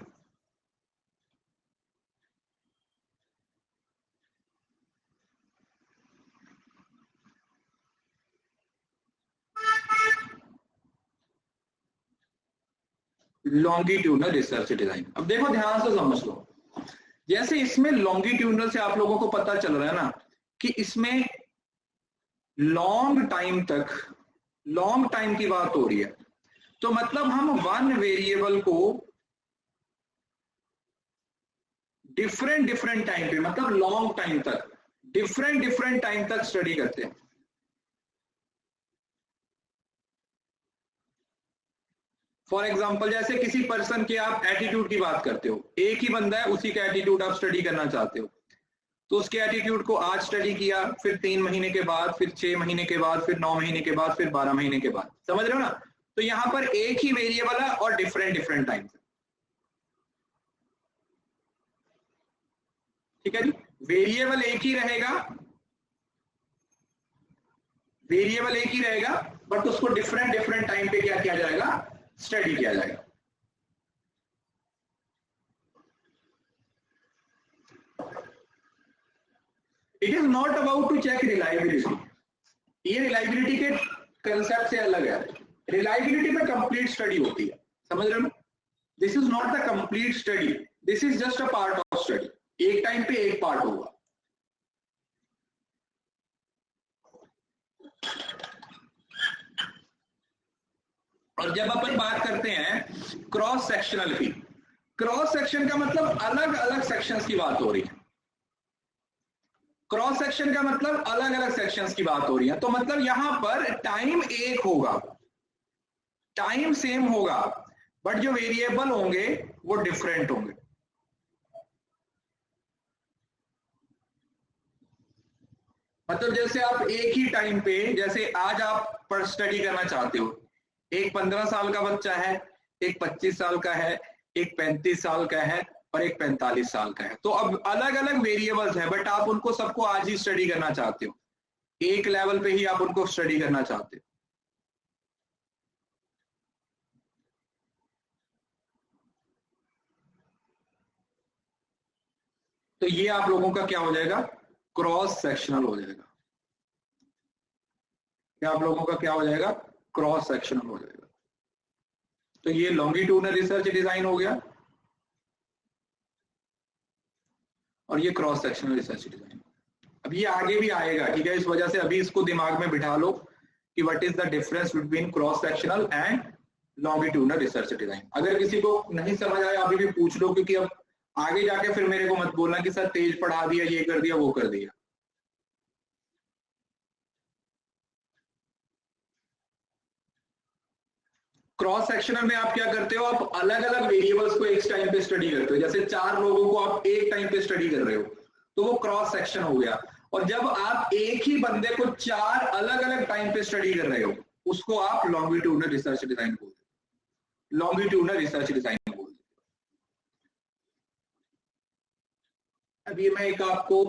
Longitudinal research design. अब देखो ध्यान से समझ लो, जैसे इसमें लॉन्गिट्यूडनल से आप लोगों को पता चल रहा है ना कि इसमें लॉन्ग टाइम की बात हो रही है, तो मतलब हम वन वेरिएबल को डिफरेंट टाइम पे, मतलब लॉन्ग टाइम तक, डिफरेंट टाइम तक स्टडी करते हैं। फॉर एग्जाम्पल जैसे किसी पर्सन के आप एटीट्यूड की बात करते हो, एक ही बंदा है, उसी का एटीट्यूड आप स्टडी करना चाहते हो, तो उसके एटीट्यूड को आज स्टडी किया, फिर 3 महीने के बाद, फिर 6 महीने के बाद, फिर 9 महीने के बाद, फिर 12 महीने के बाद, समझ रहे हो ना? तो यहां पर एक ही वेरिएबल है और डिफरेंट टाइम। ठीक है जी, वेरिएबल एक ही रहेगा, बट उसको डिफरेंट टाइम पे क्या किया जाएगा, स्टडी किया जाएगा। It is not about to check reliability, ये रिलायबिलिटी के कंसेप्ट से अलग है। रिलायबिलिटी में कंप्लीट स्टडी होती है, समझ रहे हो? This is not the complete study, this is just a part of study, एक टाइम पे एक पार्ट होगा। और जब अपन बात करते हैं क्रॉस सेक्शनल की, क्रॉस सेक्शन का मतलब अलग अलग सेक्शंस की बात हो रही है। क्रॉस सेक्शन का मतलब अलग अलग सेक्शंस की बात हो रही है, तो मतलब यहां पर टाइम एक होगा, टाइम सेम होगा, बट जो वेरिएबल होंगे वो डिफरेंट होंगे। मतलब जैसे आप एक ही टाइम पे, जैसे आज आप पर स्टडी करना चाहते हो, एक 15 साल का बच्चा है, एक 25 साल का है, एक 35 साल का है, और एक 45 साल का है। तो अब अलग अलग वेरिएबल्स हैं, बट आप उनको सबको आज ही स्टडी करना चाहते हो, एक लेवल पे ही आप उनको स्टडी करना चाहते हो। तो ये आप लोगों का क्या हो जाएगा, क्रॉस सेक्शनल हो जाएगा। क्या आप लोगों का क्या हो जाएगा, क्रॉस सेक्शनल हो जाएगा। तो ये लॉन्गिट्यूडनल रिसर्च डिजाइन हो गया, और ये क्रॉस सेक्शनल रिसर्च डिजाइन। अब ये आगे भी आएगा, ठीक है, इस वजह से अभी इसको दिमाग में बिठा लो कि what is the difference between cross sectional and longitudinal research design. अगर किसी को नहीं समझ आया अभी भी पूछ लो, क्योंकि अब आगे जाके फिर मेरे को मत बोलना कि सर तेज पढ़ा दिया, ये कर दिया, वो कर दिया। क्रॉस सेक्शनल में आप क्या करते हो, आप अलग अलग वेरिएबल्स को एक टाइम पे स्टडी करते हो। जैसे 4 लोगों को आप एक टाइम पे स्टडी कर रहे हो, तो वो क्रॉस सेक्शन हो गया। और जब आप एक ही बंदे को 4 अलग अलग टाइम पे स्टडी कर रहे हो, उसको आप लॉन्गिट्यूडनल रिसर्च डिजाइन बोलते हो, लॉन्गिट्यूडनल रिसर्च डिजाइन बोलते हो। अभी मैं एक आपको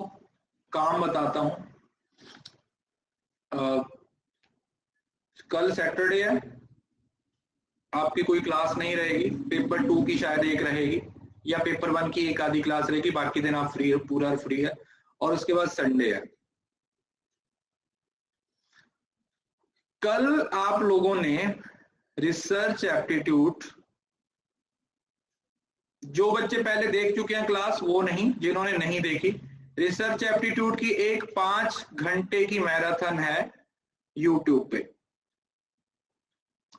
काम बताता हूं। कल सैटरडे है, आपकी कोई क्लास नहीं रहेगी, पेपर 2 की शायद एक रहेगी, या पेपर 1 की एक आधी क्लास रहेगी, बाकी दिन आप फ्री, पूरा फ्री है। और उसके बाद संडे है। कल आप लोगों ने रिसर्च एप्टीट्यूड, जो बच्चे पहले देख चुके हैं क्लास वो नहीं, जिन्होंने नहीं देखी, रिसर्च एप्टीट्यूड की एक 5 घंटे की मैराथन है, यूट्यूब पे।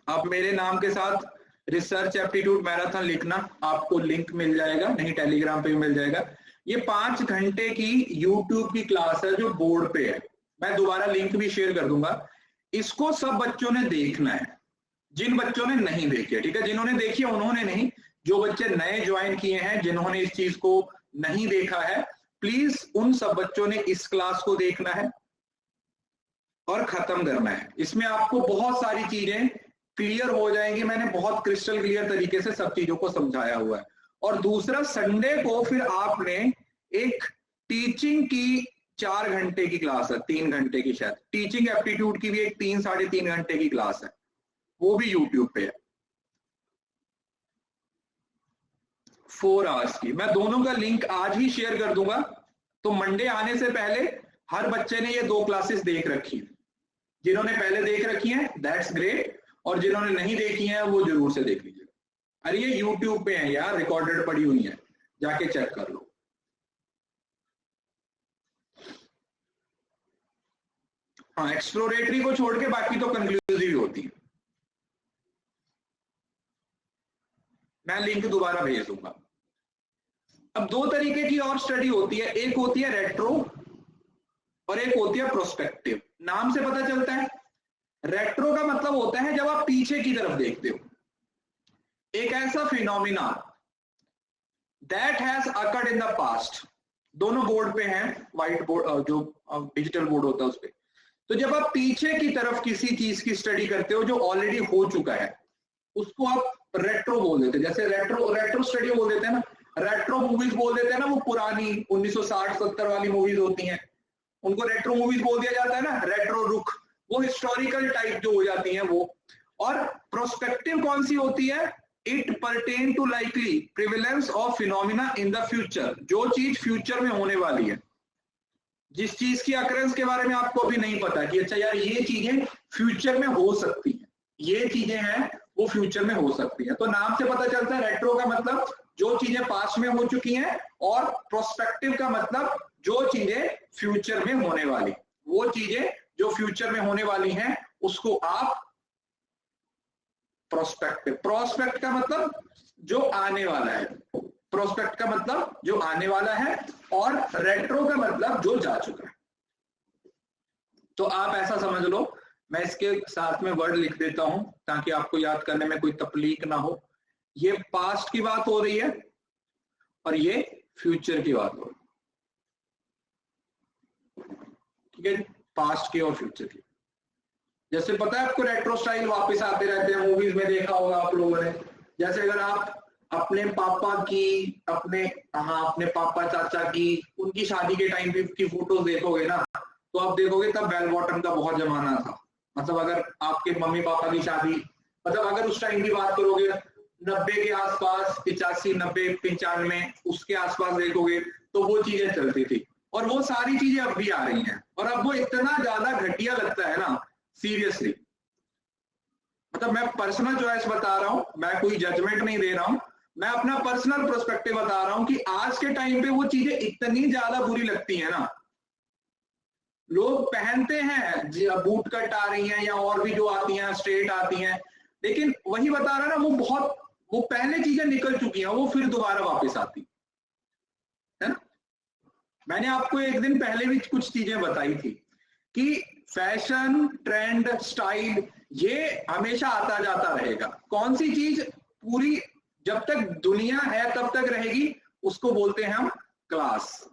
आप मेरे नाम के साथ रिसर्च एप्टीट्यूड मैराथन लिखना, आपको लिंक मिल जाएगा, नहीं टेलीग्राम पे भी मिल जाएगा। ये 5 घंटे की यूट्यूब की क्लास है जो बोर्ड पे है, मैं दोबारा लिंक भी शेयर कर दूंगा। इसको सब बच्चों ने देखना है, जिन बच्चों ने नहीं देखी है, ठीक है, जिन्होंने देखी है उन्होंने नहीं, जो बच्चे नए ज्वाइन किए हैं, जिन्होंने इस चीज को नहीं देखा है, प्लीज उन सब बच्चों ने इस क्लास को देखना है और खत्म करना है। इसमें आपको बहुत सारी चीजें क्लियर हो जाएंगी, मैंने बहुत क्रिस्टल क्लियर तरीके से सब चीजों को समझाया हुआ है। और दूसरा, संडे को फिर आपने एक टीचिंग की 4 घंटे की क्लास है, 3 घंटे की शायद, टीचिंग एप्टीट्यूड की भी एक 3-3.5 घंटे की क्लास है, वो भी यूट्यूब पे है, 4 आवर्स की। मैं दोनों का लिंक आज ही शेयर कर दूंगा, तो मंडे आने से पहले हर बच्चे ने ये 2 क्लासेस देख रखी है। जिन्होंने पहले देख रखी हैं दैट्स ग्रेट, और जिन्होंने नहीं देखी हैं वो जरूर से देख लीजिएगा। अरे ये यूट्यूब पे है यार, रिकॉर्डेड पड़ी हुई है, जाके चेक कर लो। हाँ, एक्सप्लोरेटरी को छोड़ के बाकी तो कंक्लूसिव होती है। मैं लिंक दोबारा भेज दूंगा। अब 2 तरीके की और स्टडी होती है, एक होती है रेट्रो और एक होती है प्रोस्पेक्टिव। नाम से पता चलता है, रेट्रो का मतलब होता है जब आप पीछे की तरफ देखते हो, एक ऐसा phenomena that has occurred in the past. दोनों बोर्ड पे हैं, व्हाइट बोर्ड जो डिजिटल बोर्ड होता है उस पे। तो जब आप पीछे की तरफ किसी चीज की स्टडी करते हो जो ऑलरेडी हो चुका है, उसको आप रेट्रो बोल देते हैं। जैसे रेट्रो स्टडी बोल देते हैं ना, रेट्रो मूवीज बोल देते हैं ना, वो पुरानी 1960-70 वाली मूवीज होती हैं, उनको रेट्रो मूवीज बोल दिया जाता है ना, रेट्रो रुख, वो हिस्टोरिकल टाइप जो हो जाती हैं वो। और प्रोस्पेक्टिव कौन सी होती है? It pertains to likely prevalence of phenomena in the future, जो चीज फ्यूचर में होने वाली है, जिस चीज की अकरेंस के बारे में आपको अभी नहीं पता कि अच्छा यार ये चीजें फ्यूचर में हो सकती है, ये चीजें हैं वो फ्यूचर में हो सकती है। तो नाम से पता चलता है रेट्रो का मतलब जो चीजें पास्ट में हो चुकी हैं, और प्रोस्पेक्टिव का मतलब जो चीजें फ्यूचर में होने वाली, वो चीजें जो फ्यूचर में होने वाली हैं उसको आप प्रोस्पेक्टिव। प्रोस्पेक्ट का मतलब जो आने वाला है, प्रोस्पेक्ट का मतलब जो आने वाला है, और रेट्रो का मतलब जो जा चुका है। तो आप ऐसा समझ लो, मैं इसके साथ में वर्ड लिख देता हूं ताकि आपको याद करने में कोई तकलीफ ना हो। ये पास्ट की बात हो रही है और ये फ्यूचर की बात हो रही है, ठीक है, पास्ट की और फ्यूचर की। जैसे पता है आपको रेट्रो स्टाइल वापस आते रहते हैं, मूवीज में देखा होगा आप लोगों ने। जैसे अगर आप अपने पापा की, अपने पापा चाचा की, उनकी शादी के टाइम की फोटोज देखोगे ना, तो आप देखोगे तब बेल बॉटम का बहुत जमाना था। मतलब अगर आपके मम्मी पापा की शादी, मतलब अगर उस टाइम की बात करोगे 90 के आसपास, 85, 90, 95 उसके आसपास देखोगे तो वो चीजें चलती थी, और वो सारी चीजें अब भी आ रही हैं। और अब वो इतना ज्यादा घटिया लगता है ना, सीरियसली। मतलब मैं पर्सनल चॉइस बता रहा हूं, मैं कोई जजमेंट नहीं दे रहा हूं, मैं अपना पर्सनल पर्सपेक्टिव बता रहा हूं कि आज के टाइम पे वो चीजें इतनी ज्यादा बुरी लगती है ना। लोग पहनते हैं, बूट कट आ रही हैं या और भी जो आती हैं, स्ट्रेट आती हैं, लेकिन वही बता रहा ना, वो पहले चीजें निकल चुकी हैं, वो फिर दोबारा वापस आती है ना। मैंने आपको एक दिन पहले भी कुछ चीजें बताई थी कि फैशन, ट्रेंड, स्टाइल ये हमेशा आता जाता रहेगा। कौन सी चीज पूरी जब तक दुनिया है तब तक रहेगी, उसको बोलते हैं हम क्लास।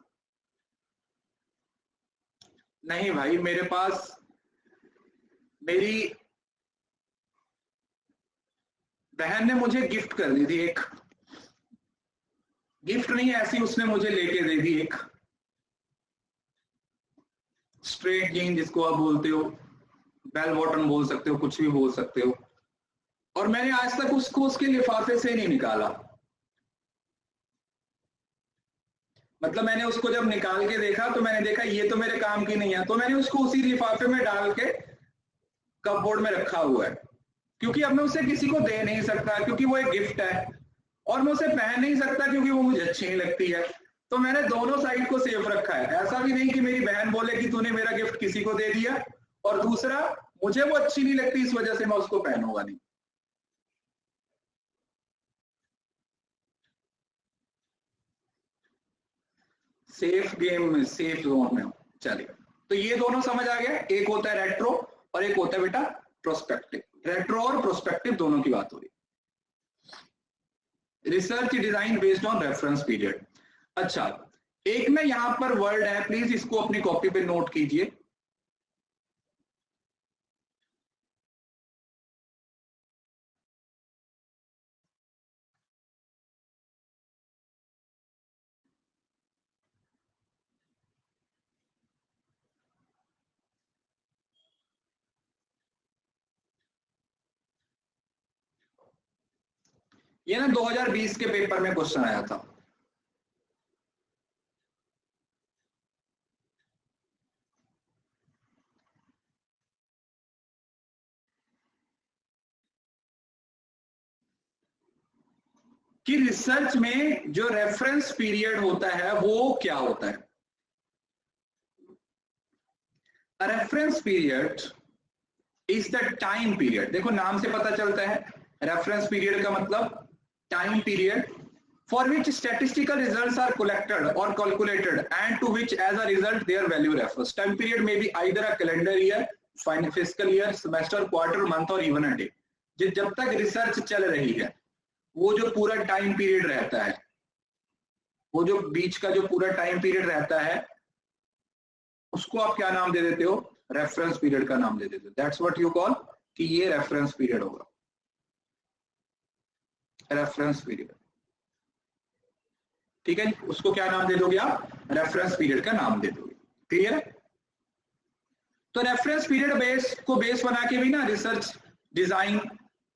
नहीं भाई, मेरे पास मेरी बहन ने मुझे गिफ्ट कर दी थी, एक गिफ्ट नहीं ऐसी उसने मुझे लेके दे दी, एक स्ट्रेट जीन जिसको आप बोलते हो, बेल बॉटम बोल सकते हो, कुछ भी बोल सकते हो, और मैंने आज तक उसको उसके लिफाफे से नहीं निकाला। मतलब मैंने उसको जब निकाल के देखा तो मैंने देखा ये तो मेरे काम की नहीं है, तो मैंने उसको उसी लिफाफे में डाल के कपबोर्ड में रखा हुआ है, क्योंकि अब मैं उसे किसी को दे नहीं सकता, क्योंकि वो एक गिफ्ट है, और मैं उसे पहन नहीं सकता क्योंकि वो मुझे अच्छी नहीं लगती है। तो मैंने दोनों साइड को सेफ रखा है। ऐसा भी नहीं कि मेरी बहन बोले कि तूने मेरा गिफ्ट किसी को दे दिया, और दूसरा मुझे वो अच्छी नहीं लगती, इस वजह से मैं उसको पहनूंगा नहीं। सेफ गेम, सेफ जोन में हो, चलिए। तो ये दोनों समझ आ गया, एक होता है रेट्रो और एक होता है बेटा प्रोस्पेक्टिव। रेट्रो और प्रोस्पेक्टिव दोनों की बात हो रही। Research design based on reference period. अच्छा, एक ना यहां पर वर्ड है, प्लीज इसको अपनी कॉपी पे नोट कीजिए। ये ना 2020 के पेपर में क्वेश्चन आया था। कि रिसर्च में जो रेफरेंस पीरियड होता है वो क्या होता है। Reference period is the time period. देखो नाम से पता चलता है, रेफरेंस पीरियड का मतलब time period for which statistical results are collected और calculated and to which as a result their value refers. Time period में be either a calendar year, fiscal year, semester, quarter, month और इवन अ डे। जब तक रिसर्च चल रही है वो जो पूरा टाइम पीरियड रहता है, वो जो बीच का जो पूरा टाइम पीरियड रहता है उसको आप क्या नाम दे देते हो, रेफरेंस पीरियड का नाम दे देते हो। दैट्स व्हाट यू कॉल कि ये रेफरेंस पीरियड होगा, रेफरेंस पीरियड। ठीक है, उसको क्या नाम दे दोगे आप, रेफरेंस पीरियड का नाम दे दोगे। क्लियर है। तो रेफरेंस पीरियड बेस को बेस बना के भी ना रिसर्च डिजाइन,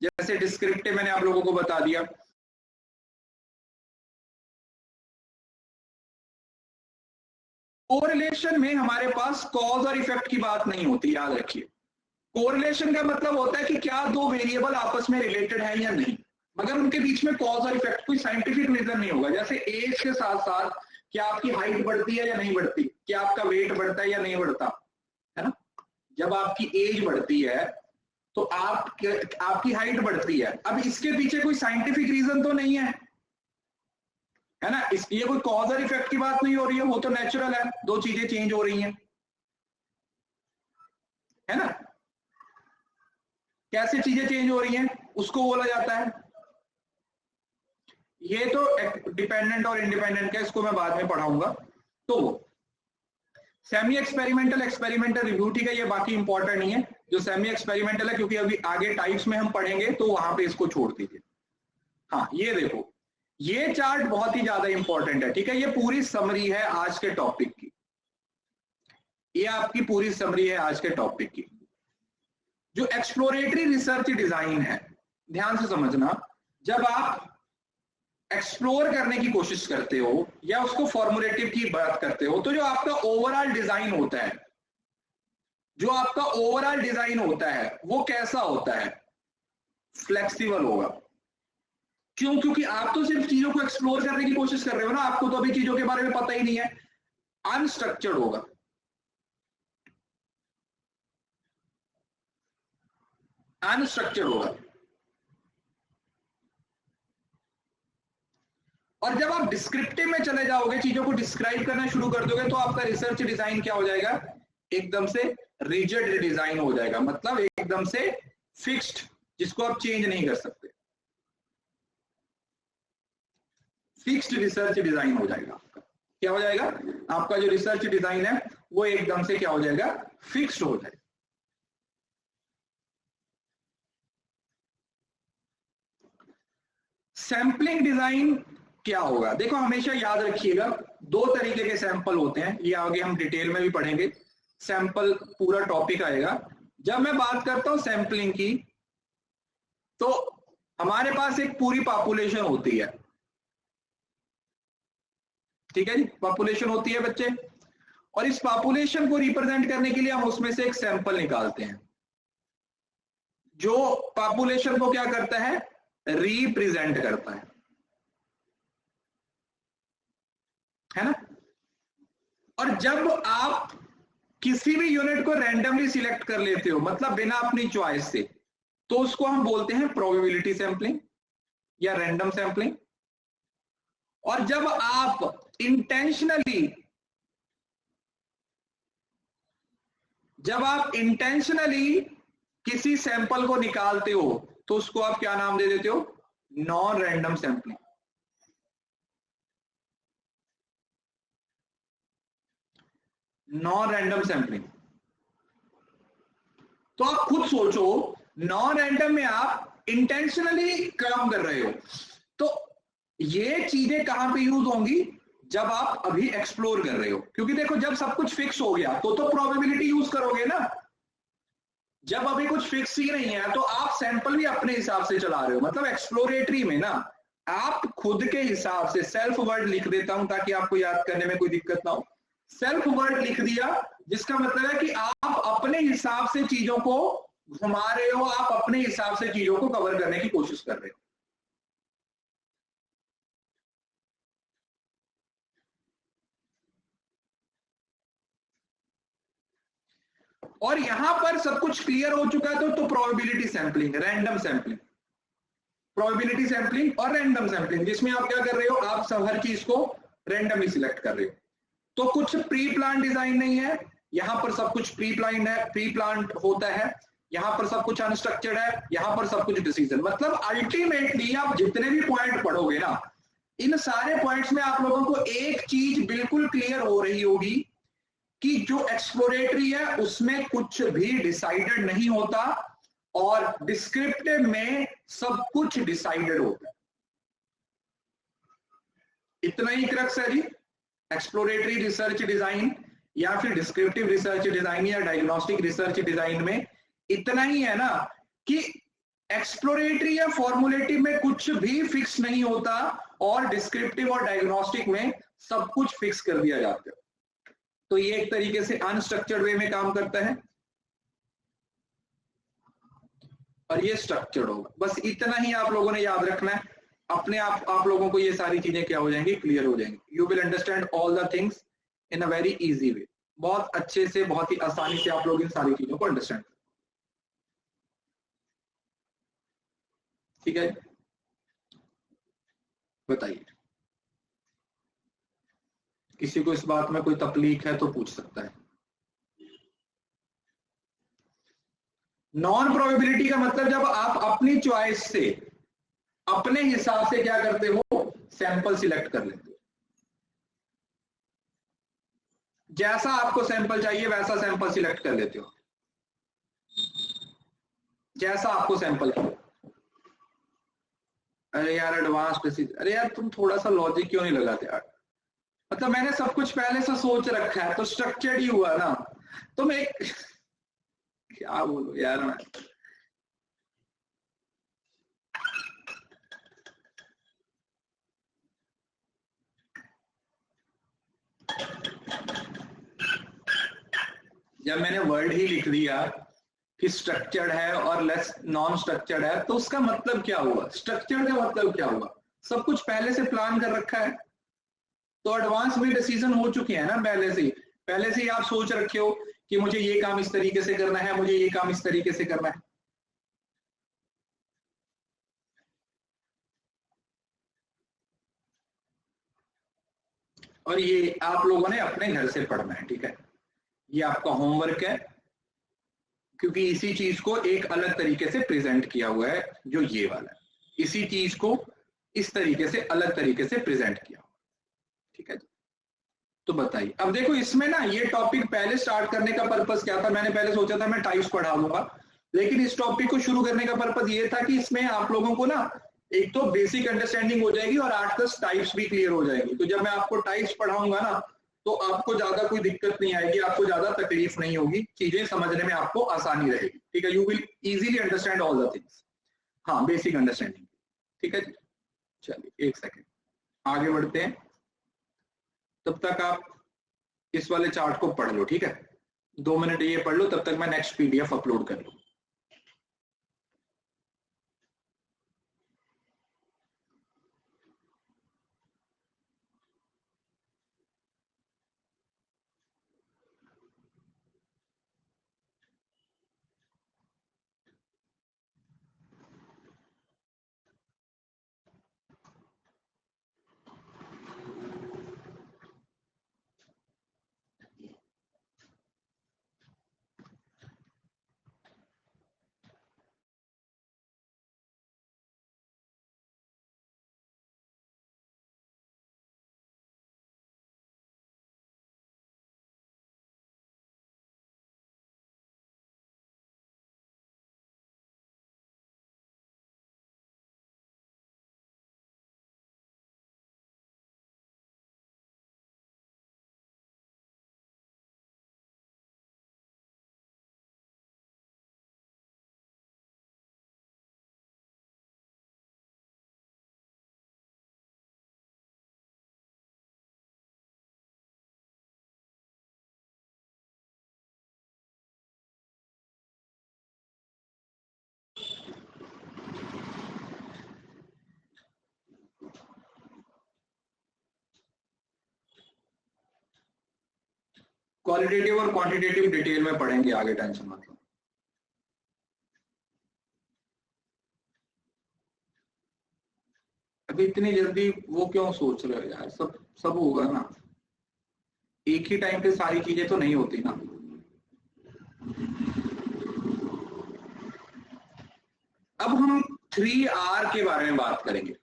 जैसे डिस्क्रिप्टिव मैंने आप लोगों को बता दिया। कोरिलेशन में हमारे पास कॉज और इफेक्ट की बात नहीं होती, याद रखिए। कोरिलेशन का मतलब होता है कि क्या दो वेरिएबल आपस में रिलेटेड है या नहीं, मगर उनके बीच में कॉज और इफेक्ट कोई साइंटिफिक रीजन नहीं होगा। जैसे एज के साथ साथ क्या आपकी हाइट बढ़ती है या नहीं बढ़ती, क्या आपका वेट बढ़ता है या नहीं बढ़ता, है ना। जब आपकी एज बढ़ती है तो आपकी हाइट बढ़ती है। अब इसके पीछे कोई साइंटिफिक रीजन तो नहीं है ना। ये कोई कॉज और इफेक्ट की बात नहीं हो रही है, वो तो नेचुरल है, दो चीजें चेंज हो रही हैं, है ना। कैसे चीजें चेंज हो रही हैं उसको बोला जाता है। ये तो डिपेंडेंट और इंडिपेंडेंट का, इसको मैं बाद में पढ़ाऊंगा। तो सेमी एक्सपेरिमेंटल, एक्सपेरिमेंटल रिव्यू, ठीक है, ये बाकी इंपॉर्टेंट नहीं है। जो सेमी एक्सपेरिमेंटल है, क्योंकि अभी आगे टाइप्स में हम पढ़ेंगे तो वहां पे इसको छोड़ दीजिए। हाँ, ये देखो, ये चार्ट बहुत ही ज्यादा इंपॉर्टेंट है, ठीक है। ये पूरी समरी है आज के टॉपिक की, ये आपकी पूरी समरी है आज के टॉपिक की। जो एक्सप्लोरेटरी रिसर्च डिजाइन है, ध्यान से समझना, जब आप एक्सप्लोर करने की कोशिश करते हो या उसको फॉर्मुलेटिव की बात करते हो, तो जो आपका ओवरऑल डिजाइन होता है, जो आपका ओवरऑल डिजाइन होता है वो कैसा होता है, फ्लेक्सिबल होगा। क्यों? क्योंकि आप तो सिर्फ चीजों को एक्सप्लोर करने की कोशिश कर रहे हो ना, आपको तो अभी चीजों के बारे में पता ही नहीं है। अनस्ट्रक्चर्ड होगा, अनस्ट्रक्चर्ड होगा। और जब आप डिस्क्रिप्टिव में चले जाओगे, चीजों को डिस्क्राइब करना शुरू कर दोगे, तो आपका रिसर्च डिजाइन क्या हो जाएगा, एकदम से रिजिड डिजाइन हो जाएगा, मतलब एकदम से फिक्स्ड, जिसको आप चेंज नहीं कर सकते। फिक्स्ड रिसर्च डिजाइन हो जाएगा आपका। क्या हो जाएगा आपका जो रिसर्च डिजाइन है वो एकदम से क्या हो जाएगा, फिक्स्ड हो जाएगा। सैंपलिंग डिजाइन क्या होगा, देखो हमेशा याद रखिएगा, दो तरीके के सैंपल होते हैं, ये आगे हम डिटेल में भी पढ़ेंगे, सैंपल पूरा टॉपिक आएगा। जब मैं बात करता हूं सैंपलिंग की, तो हमारे पास एक पूरी पॉपुलेशन होती है, ठीक है जी, पॉपुलेशन होती है बच्चे, और इस पॉपुलेशन को रिप्रेजेंट करने के लिए हम उसमें से एक सैंपल निकालते हैं, जो पॉपुलेशन को क्या करता है, रिप्रेजेंट करता है ना। और जब आप किसी भी यूनिट को रैंडमली सिलेक्ट कर लेते हो, मतलब बिना अपनी चॉइस से, तो उसको हम बोलते हैं प्रोबेबिलिटी सैंपलिंग या रैंडम सैंपलिंग। और जब आप इंटेंशनली किसी सैंपल को निकालते हो तो उसको आप क्या नाम दे देते हो? Non random sampling. Non random sampling. तो आप खुद सोचो, नॉन रैंडम में आप इंटेंशनली काम कर रहे हो, तो ये चीजें कहां पे यूज होंगी? जब आप अभी एक्सप्लोर कर रहे हो। क्योंकि देखो, जब सब कुछ फिक्स हो गया तो प्रोबेबिलिटी यूज करोगे ना। जब अभी कुछ फिक्स ही नहीं है तो आप सैंपल भी अपने हिसाब से चला रहे हो। मतलब एक्सप्लोरेटरी में ना आप खुद के हिसाब से, सेल्फ वर्ड लिख देता हूं ताकि आपको याद करने में कोई दिक्कत ना हो। सेल्फ वर्ड लिख दिया, जिसका मतलब है कि आप अपने हिसाब से चीजों को घुमा रहे हो, आप अपने हिसाब से चीजों को कवर करने की कोशिश कर रहे हो। और यहां पर सब कुछ क्लियर हो चुका है तो probability sampling, random sampling, probability sampling और रैंडम सैंपलिंग, जिसमें आप क्या कर रहे हो? आप सब हर चीज को रैंडमली सिलेक्ट कर रहे हो। तो कुछ प्री प्लान डिजाइन नहीं है, यहां पर सब कुछ प्री प्लान है, प्री प्लान होता है। यहां पर सब कुछ अनस्ट्रक्चर्ड है, यहां पर सब कुछ डिसीजन। मतलब अल्टीमेटली आप जितने भी पॉइंट पढ़ोगे ना, इन सारे पॉइंट्स में आप लोगों को एक चीज बिल्कुल क्लियर हो रही होगी कि जो एक्सप्लोरेटरी है उसमें कुछ भी डिसाइडेड नहीं होता और डिस्क्रिप्टिव में सब कुछ डिसाइडेड होता है। इतना ही क्रक्स है जी एक्सप्लोरेटरी रिसर्च डिजाइन या फिर डिस्क्रिप्टिव रिसर्च डिजाइन या डायग्नोस्टिक रिसर्च डिजाइन में। इतना ही है ना कि एक्सप्लोरेटरी या फॉर्मुलेटिव में कुछ भी फिक्स नहीं होता और डिस्क्रिप्टिव और डायग्नोस्टिक में सब कुछ फिक्स कर दिया जाता है। तो ये एक तरीके से अनस्ट्रक्चर्ड वे में काम करता है और ये स्ट्रक्चर्ड होगा। बस इतना ही आप लोगों ने याद रखना है। अपने आप लोगों को ये सारी चीजें क्या हो जाएंगी? क्लियर हो जाएंगी। You will understand all the things in a very easy way. बहुत अच्छे से, बहुत ही आसानी से आप लोग इन सारी चीजों को अंडरस्टैंड। ठीक है, बताइए। किसी को इस बात में कोई तकलीफ है तो पूछ सकता है। नॉन प्रोबेबिलिटी का मतलब जब आप अपनी चॉइस से, अपने हिसाब से क्या करते हो? सैंपल सिलेक्ट कर लेते हो। जैसा आपको सैंपल चाहिए वैसा सैंपल सिलेक्ट कर लेते हो, जैसा आपको सैंपल चाहिए। अरे यार एडवांस प्रोसीजर, अरे यार तुम थोड़ा सा लॉजिक क्यों नहीं लगाते यार? मतलब मैंने सब कुछ पहले से सोच रखा है तो स्ट्रक्चर्ड ही हुआ ना। तुम एक क्या बोलो यार मैं। जब मैंने वर्ड ही लिख दिया कि स्ट्रक्चर्ड है और लेस नॉन स्ट्रक्चर्ड है तो उसका मतलब क्या हुआ? स्ट्रक्चर्ड का मतलब क्या हुआ? सब कुछ पहले से प्लान कर रखा है, तो एडवांस में डिसीजन हो चुके हैं ना पहले से ही। पहले से ही आप सोच रखे हो कि मुझे ये काम इस तरीके से करना है, मुझे ये काम इस तरीके से करना है। और ये आप लोगों ने अपने घर से पढ़ना है, ठीक है? ये आपका होमवर्क है, क्योंकि इसी चीज को एक अलग तरीके से प्रेजेंट किया हुआ है। जो ये वाला है, इसी चीज को इस तरीके से, अलग तरीके से प्रेजेंट किया हुआ, ठीक है? तो बताइए। अब देखो इसमें ना, ये टॉपिक पहले स्टार्ट करने का पर्पस क्या था? मैंने पहले सोचा था मैं टाइप्स पढ़ा दूंगा, लेकिन इस टॉपिक को शुरू करने का पर्पस ये था कि इसमें आप लोगों को ना एक तो बेसिक अंडरस्टैंडिंग हो जाएगी और 8-10 टाइप्स भी क्लियर हो जाएंगी। तो जब मैं आपको टाइप्स पढ़ाऊंगा ना तो आपको ज्यादा कोई दिक्कत नहीं आएगी, आपको ज्यादा तकलीफ नहीं होगी, चीजें समझने में आपको आसानी रहेगी, ठीक है? You will easily understand all the things. हाँ, बेसिक अंडरस्टैंडिंग, ठीक है? चलिए एक सेकेंड, आगे बढ़ते हैं। तब तक आप इस वाले चार्ट को पढ़ लो, ठीक है? 2 मिनट ये पढ़ लो, तब तक मैं नेक्स्ट पीडीएफ अपलोड कर लूँ। क्वालिटेटिव और क्वांटिटेटिव डिटेल में पढ़ेंगे आगे, टेंशन मत लो। अभी इतनी जल्दी वो क्यों सोच रहे हो यार, सब होगा ना, एक ही टाइम पे सारी चीजें तो नहीं होती ना। अब हम 3R के बारे में बात करेंगे,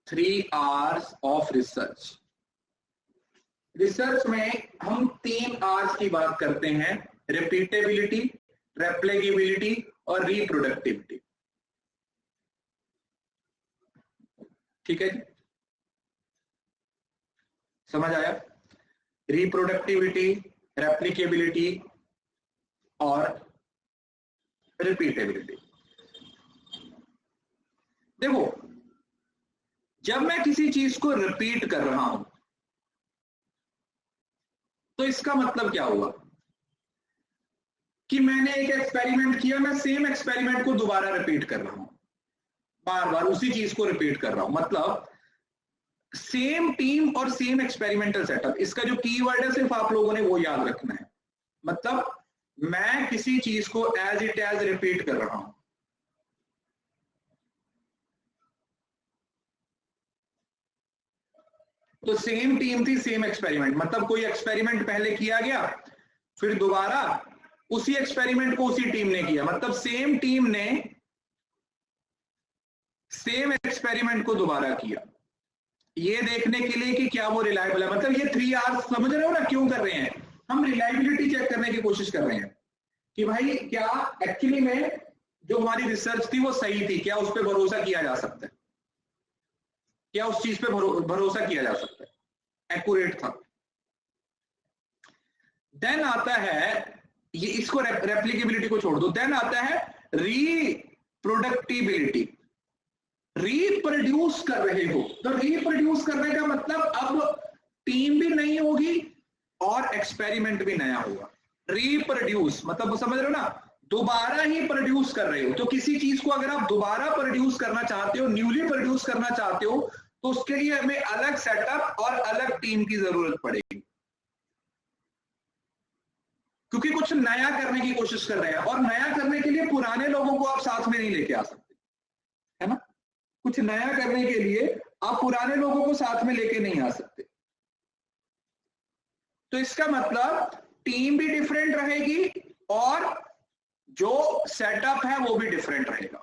3Rs ऑफ रिसर्च। रिसर्च में हम 3 Rs की बात करते हैं, रिपीटेबिलिटी, रेप्लिकेबिलिटी और रिप्रोडक्टिविटी। ठीक है जी, समझ आया? रिप्रोडक्टिविटी, रेप्लिकेबिलिटी और रिपीटेबिलिटी। देखो, जब मैं किसी चीज को रिपीट कर रहा हूं तो इसका मतलब क्या हुआ कि मैंने एक एक्सपेरिमेंट किया, मैं सेम एक्सपेरिमेंट को दोबारा रिपीट कर रहा हूं, बार बार उसी चीज को रिपीट कर रहा हूं, मतलब सेम टीम और सेम एक्सपेरिमेंटल सेटअप। इसका जो कीवर्ड है सिर्फ आप लोगों ने वो याद रखना है, मतलब मैं किसी चीज को एज इट एज रिपीट कर रहा हूं। तो सेम टीम थी, सेम एक्सपेरिमेंट, मतलब कोई एक्सपेरिमेंट पहले किया गया, फिर दोबारा उसी एक्सपेरिमेंट को उसी टीम ने किया, मतलब सेम टीम ने सेम एक्सपेरिमेंट को दोबारा किया, ये देखने के लिए कि क्या वो रिलायबल है। मतलब ये 3R समझ रहे हो ना क्यों कर रहे हैं? हम रिलायबिलिटी चेक करने की कोशिश कर रहे हैं कि भाई क्या एक्चुअली में जो हमारी रिसर्च थी वो सही थी, क्या उस पर भरोसा किया जा सकता है, क्या उस चीज पे भरोसा किया जा सकता है, एक्यूरेट था। देन आता है ये, इसको रेप्लिकेबिलिटी को छोड़ दो, देन आता है रिप्रोडक्टिबिलिटी। रिप्रोड्यूस कर रहे हो, तो रिप्रोड्यूस करने का मतलब अब टीम भी नहीं होगी और एक्सपेरिमेंट भी नया होगा। रिप्रोड्यूस मतलब समझ रहे हो ना, दोबारा ही प्रोड्यूस कर रहे हो। तो किसी चीज को अगर आप दोबारा प्रोड्यूस करना चाहते हो, न्यूली प्रोड्यूस करना चाहते हो, तो उसके लिए हमें अलग सेटअप और अलग टीम की जरूरत पड़ेगी, क्योंकि कुछ नया करने की कोशिश कर रहे हैं, और नया करने के लिए पुराने लोगों को आप साथ में नहीं लेके आ सकते, है ना। कुछ नया करने के लिए आप पुराने लोगों को साथ में लेके नहीं आ सकते। तो इसका मतलब टीम भी डिफरेंट रहेगी और जो सेटअप है वो भी डिफरेंट रहेगा।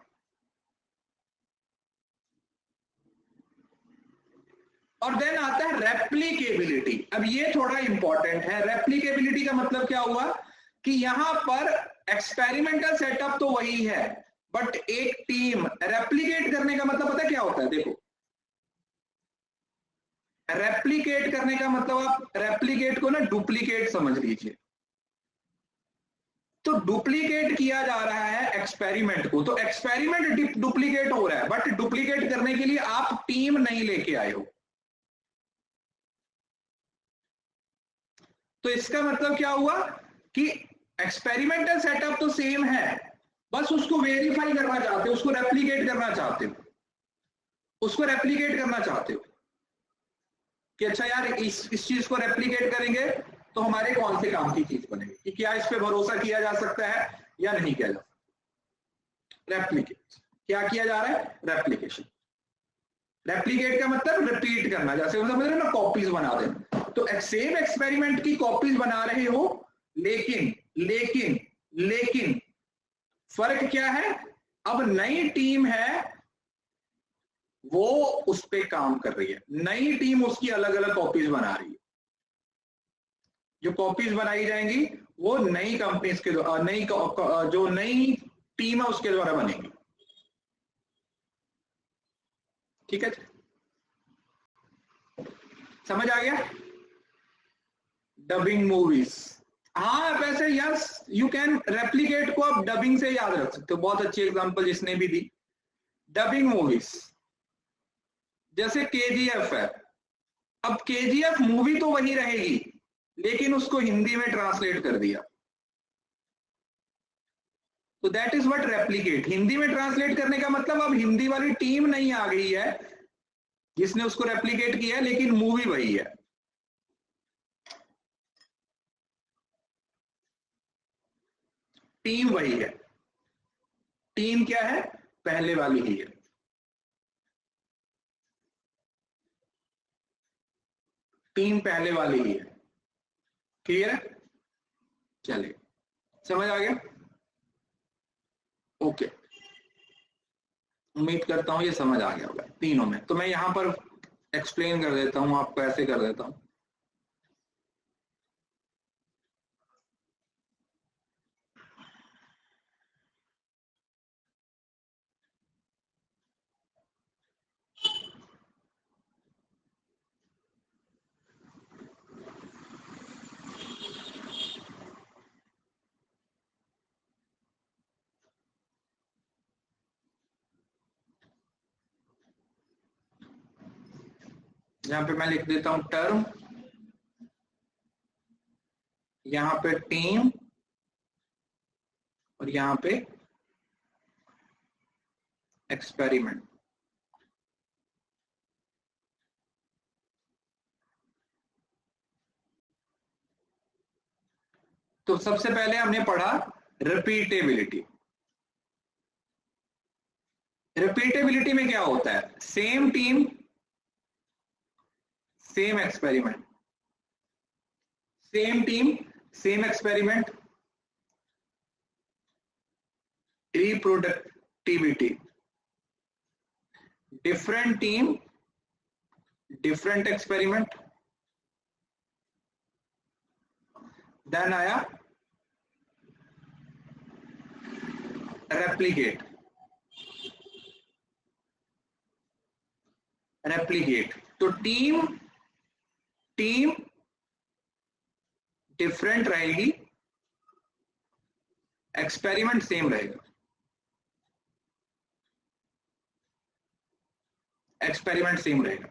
और देन आता है रेप्लिकेबिलिटी। अब ये थोड़ा इंपॉर्टेंट है। रेप्लिकेबिलिटी का मतलब क्या हुआ कि यहां पर एक्सपेरिमेंटल सेटअप तो वही है, बट एक टीम रेप्लिकेट करने का मतलब पता है क्या होता है? देखो, रेप्लिकेट करने का मतलब आप रेप्लिकेट को ना डुप्लीकेट समझ लीजिए। तो डुप्लीकेट किया जा रहा है एक्सपेरिमेंट को, तो एक्सपेरिमेंट डुप्लीकेट हो रहा है, बट डुप्लीकेट करने के लिए आप टीम नहीं लेके आए हो। तो इसका मतलब क्या हुआ कि एक्सपेरिमेंटल सेटअप तो सेम है, बस उसको वेरीफाई करना चाहते हो, उसको रेप्लिकेट करना चाहते हो, उसको रेप्लिकेट करना चाहते हो कि अच्छा यार इस चीज को रेप्लिकेट करेंगे तो हमारे कौन से काम की चीज बनेगी, कि क्या इस पे भरोसा किया जा सकता है या नहीं किया जा सकता। रेप्लिकेट क्या किया जा रहा है? रेप्लिकेशन। रेप्लिकेट का मतलब रिपीट करना, जैसे समझ रहे हो ना, कॉपीज बना देना। तो सेम एक्सपेरिमेंट की कॉपीज बना रहे हो, लेकिन लेकिन लेकिन फर्क क्या है? अब नई टीम है वो उस पे काम कर रही है, नई टीम उसकी अलग अलग कॉपीज बना रही है। जो कॉपीज बनाई जाएंगी वो नई कंपनीज के द्वारा, जो नई टीम है उसके द्वारा बनेगी। ठीक है, समझ आ गया? डबिंग मूवीज, हाँ वैसे यस, यू कैन रेप्लिकेट को आप डबिंग से याद रख सकते हो। बहुत अच्छी एग्जांपल जिसने भी दी, डबिंग मूवीज जैसे केजीएफ है। अब केजीएफ मूवी तो वही रहेगी, लेकिन उसको हिंदी में ट्रांसलेट कर दिया, तो that is what replicate. Hindi में ट्रांसलेट करने का मतलब अब हिंदी वाली टीम नहीं आ गई है जिसने उसको रेप्लिकेट किया है, लेकिन मूवी वही है। टीम वही है, टीम क्या है, पहले वाली ही है। टीम पहले वाली ही है, क्लियर है? चलिए, समझ आ गया? ओके, उम्मीद करता हूं ये समझ आ गया होगा तीनों में। तो मैं यहां पर एक्सप्लेन कर देता हूं आपको, ऐसे कर देता हूं। यहां पे मैं लिख देता हूं टर्म, यहां पे टीम, और यहां पे एक्सपेरिमेंट। तो सबसे पहले हमने पढ़ा रिपीटेबिलिटी। रिपीटेबिलिटी में क्या होता है, same team same experiment, same team same experiment. Reproductivity, different team different experiment. Then आया रेप्लिकेट, रेप्लिकेट। तो टीम डिफरेंट रहेगी, एक्सपेरिमेंट सेम रहेगा, एक्सपेरिमेंट सेम रहेगा।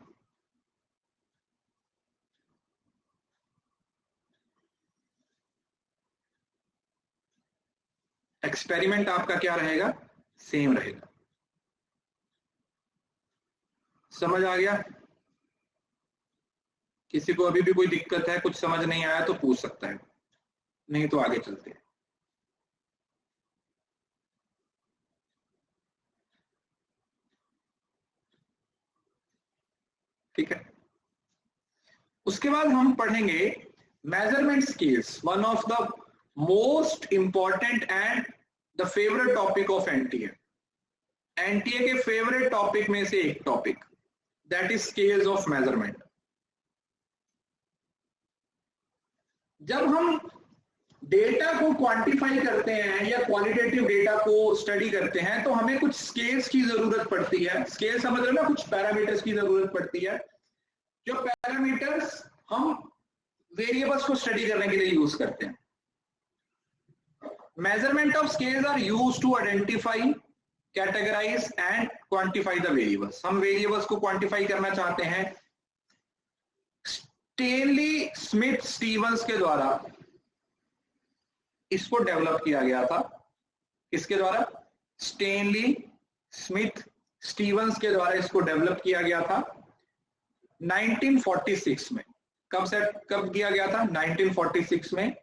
एक्सपेरिमेंट आपका क्या रहेगा, सेम रहेगा। समझ आ गया? किसी को अभी भी कोई दिक्कत है, कुछ समझ नहीं आया तो पूछ सकता है, नहीं तो आगे चलते हैं। ठीक है, उसके बाद हम पढ़ेंगे measurement scales, one of the most important and the favourite topic of NTA. NTA के फेवरेट टॉपिक में से एक topic, that is scales of measurement. जब हम डेटा को क्वांटिफाई करते हैं या क्वालिटेटिव डेटा को स्टडी करते हैं तो हमें कुछ स्केल्स की जरूरत पड़ती है। स्केल समझ रहे हो ना, कुछ पैरामीटर्स की जरूरत पड़ती है। जो पैरामीटर्स हम वेरिएबल्स को स्टडी करने के लिए यूज करते हैं। Measurement of scales are used to identify, categorize and quantify the variables. हम वेरिएबल्स को क्वांटिफाई करना चाहते हैं। स्टेनली स्मिथ स्टीवंस के द्वारा इसको डेवलप किया गया था। किसके द्वारा? स्टेनली स्मिथ स्टीवंस के द्वारा इसको डेवलप किया गया था 1946 में। कब किया गया था? 1946 में।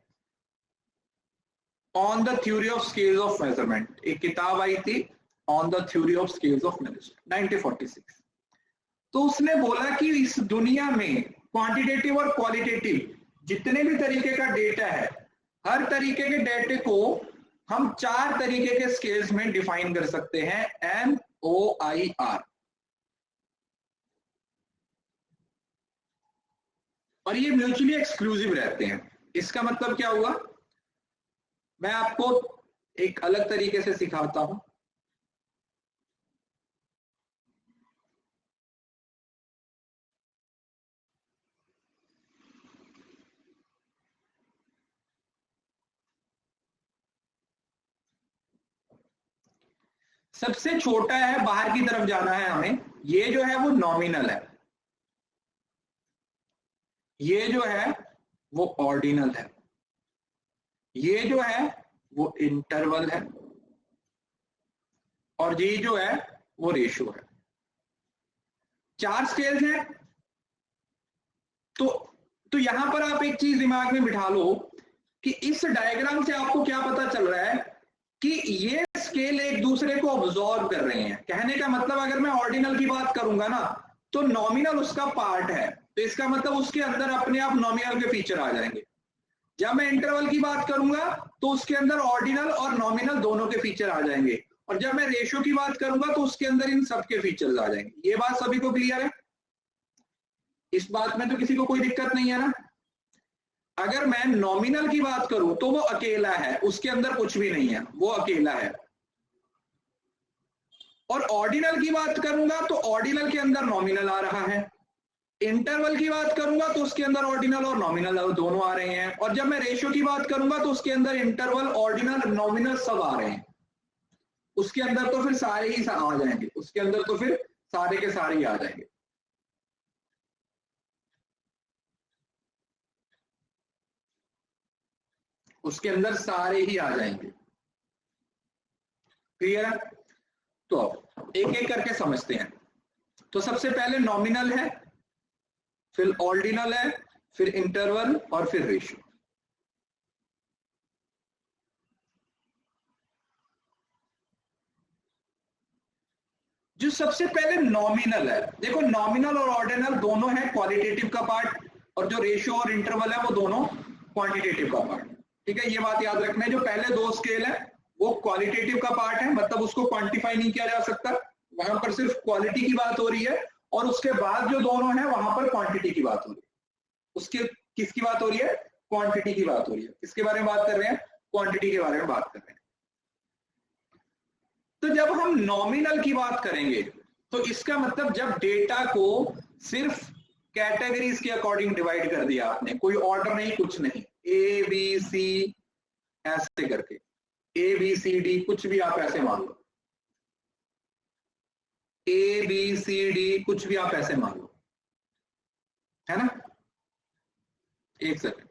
On the theory of scales of measurement, एक किताब आई थी on the theory of scales of measurement 1946। तो उसने बोला कि इस दुनिया में क्वांटिटेटिव और क्वालिटेटिव जितने भी तरीके का डेटा है, हर तरीके के डेटे को हम 4 तरीके के स्केल्स में डिफाइन कर सकते हैं, MOIR। और ये म्यूचुअली एक्सक्लूसिव रहते हैं। इसका मतलब क्या हुआ? मैं आपको एक अलग तरीके से सिखाता हूं। सबसे छोटा है, बाहर की तरफ जाना है हमें, ये जो है वो नॉमिनल है, ये जो है वो ऑर्डिनल है, ये जो है वो इंटरवल है, और ये जो है वो रेशियो है। 4 स्केल्स हैं। तो यहां पर आप एक चीज दिमाग में बिठा लो कि इस डायग्राम से आपको क्या पता चल रहा है कि ये स्केल एक दूसरे को ऑब्जॉर्व कर रहे हैं। कहने का मतलब अगर मैं ऑर्डिनल की बात करूंगा ना तो नॉमिनल उसका पार्ट है, तो इसका मतलब उसके अंदर अपने आप नॉमिनल के फीचर आ जाएंगे। जब मैं इंटरवल की बात करूंगा तो उसके अंदर ऑर्डिनल और नॉमिनल दोनों के फीचर आ जाएंगे, और जब मैं रेशियो की बात करूंगा तो उसके अंदर इन सबके फीचर्स आ जाएंगे। ये बात सभी को क्लियर है? इस बात में तो किसी को कोई दिक्कत नहीं है ना? अगर मैं नॉमिनल की बात करूं तो वो अकेला है, उसके अंदर कुछ भी नहीं है, वो अकेला है। और ऑर्डिनल की बात करूंगा तो ऑर्डिनल के अंदर नॉमिनल आ रहा है। इंटरवल की बात करूंगा तो उसके अंदर ऑर्डिनल और नॉमिनल दोनों आ रहे हैं। और जब मैं रेशियो की बात करूंगा तो उसके अंदर इंटरवल, ऑर्डिनल, नॉमिनल सब आ रहे हैं। उसके अंदर तो फिर सारे ही आ जाएंगे, उसके अंदर तो फिर सारे के सारे ही आ जाएंगे। उसके अंदर सारे ही आ जाएंगे। क्लियर है? तो एक एक करके समझते हैं। तो सबसे पहले नॉमिनल है, फिर ऑर्डिनल है, फिर इंटरवल और फिर रेशियो। जो सबसे पहले नॉमिनल है, देखो नॉमिनल और ऑर्डिनल दोनों है क्वालिटेटिव का पार्ट, और जो रेशियो और इंटरवल है वो दोनों क्वांटिटेटिव का पार्ट। ठीक है, ये बात याद रखना है। जो पहले दो स्केल है वो क्वालिटेटिव का पार्ट है, मतलब उसको क्वांटिफाई नहीं किया जा सकता, वहां पर सिर्फ क्वालिटी की बात हो रही है। और उसके बाद जो दोनों है वहां पर क्वांटिटी की बात हो रही है। उसके किसकी बात हो रही है? क्वांटिटी की बात हो रही है। किसके बारे में बात कर रहे हैं? क्वांटिटी के बारे में बात कर रहे हैं। तो जब हम नॉमिनल की बात करेंगे तो इसका मतलब जब डेटा को सिर्फ कैटेगरीज के अकॉर्डिंग डिवाइड कर दिया आपने, कोई ऑर्डर नहीं, कुछ नहीं, ए बी सी ऐसे करके, ए बी सी डी कुछ भी आप ऐसे मान लो, ए बी सी डी कुछ भी आप ऐसे मान लो, है ना? एक सेकंड,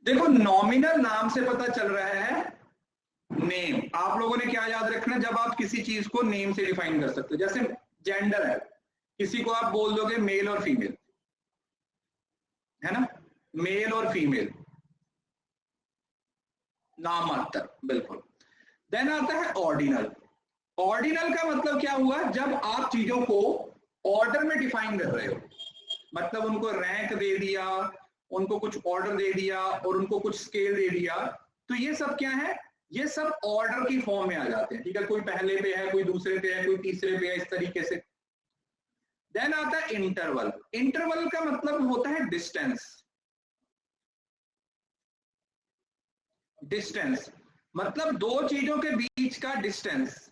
देखो नॉमिनल नाम से पता चल रहा है नेम। आप लोगों ने क्या याद रखना, जब आप किसी चीज को नेम से डिफाइन कर सकते हो, जैसे जेंडर है, किसी को आप बोल दोगे मेल और फीमेल, है ना? मेल और फीमेल, नाम मात्र, बिल्कुल। देन आता है ऑर्डिनल। ऑर्डिनल का मतलब क्या हुआ? जब आप चीजों को ऑर्डर में डिफाइन कर रहे हो, मतलब उनको रैंक दे दिया, उनको कुछ ऑर्डर दे दिया और उनको कुछ स्केल दे दिया, तो ये सब क्या है? ये सब ऑर्डर की फॉर्म में आ जाते हैं। ठीक है, कोई पहले पे है, कोई दूसरे पे है, कोई तीसरे पे है, इस तरीके से। देन आता है इंटरवल। इंटरवल का मतलब होता है डिस्टेंस। डिस्टेंस मतलब दो चीजों के बीच का डिस्टेंस।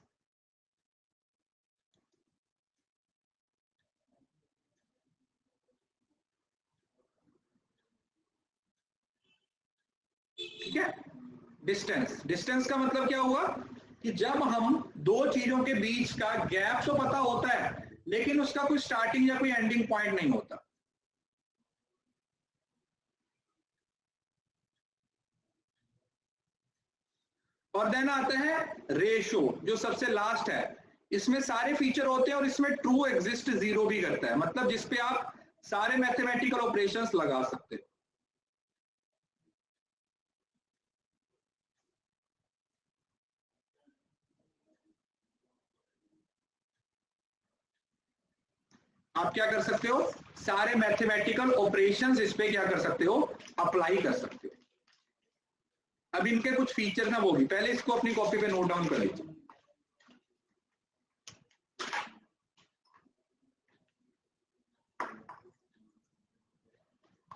ठीक है, डिस्टेंस। डिस्टेंस का मतलब क्या हुआ कि जब हम दो चीजों के बीच का गैप तो पता होता है, लेकिन उसका कोई स्टार्टिंग या कोई एंडिंग पॉइंट नहीं होता। और देन आता है रेशो, जो सबसे लास्ट है। इसमें सारे फीचर होते हैं और इसमें ट्रू एग्जिस्ट जीरो भी करता है, मतलब जिसपे आप सारे मैथमेटिकल ऑपरेशंस लगा सकते हो। आप क्या कर सकते हो? सारे मैथमेटिकल ऑपरेशंस इस पे क्या कर सकते हो? अप्लाई कर सकते हो। अब इनके कुछ फीचर ना वो भी, पहले इसको अपनी कॉपी पे नोट डाउन कर लीजिए।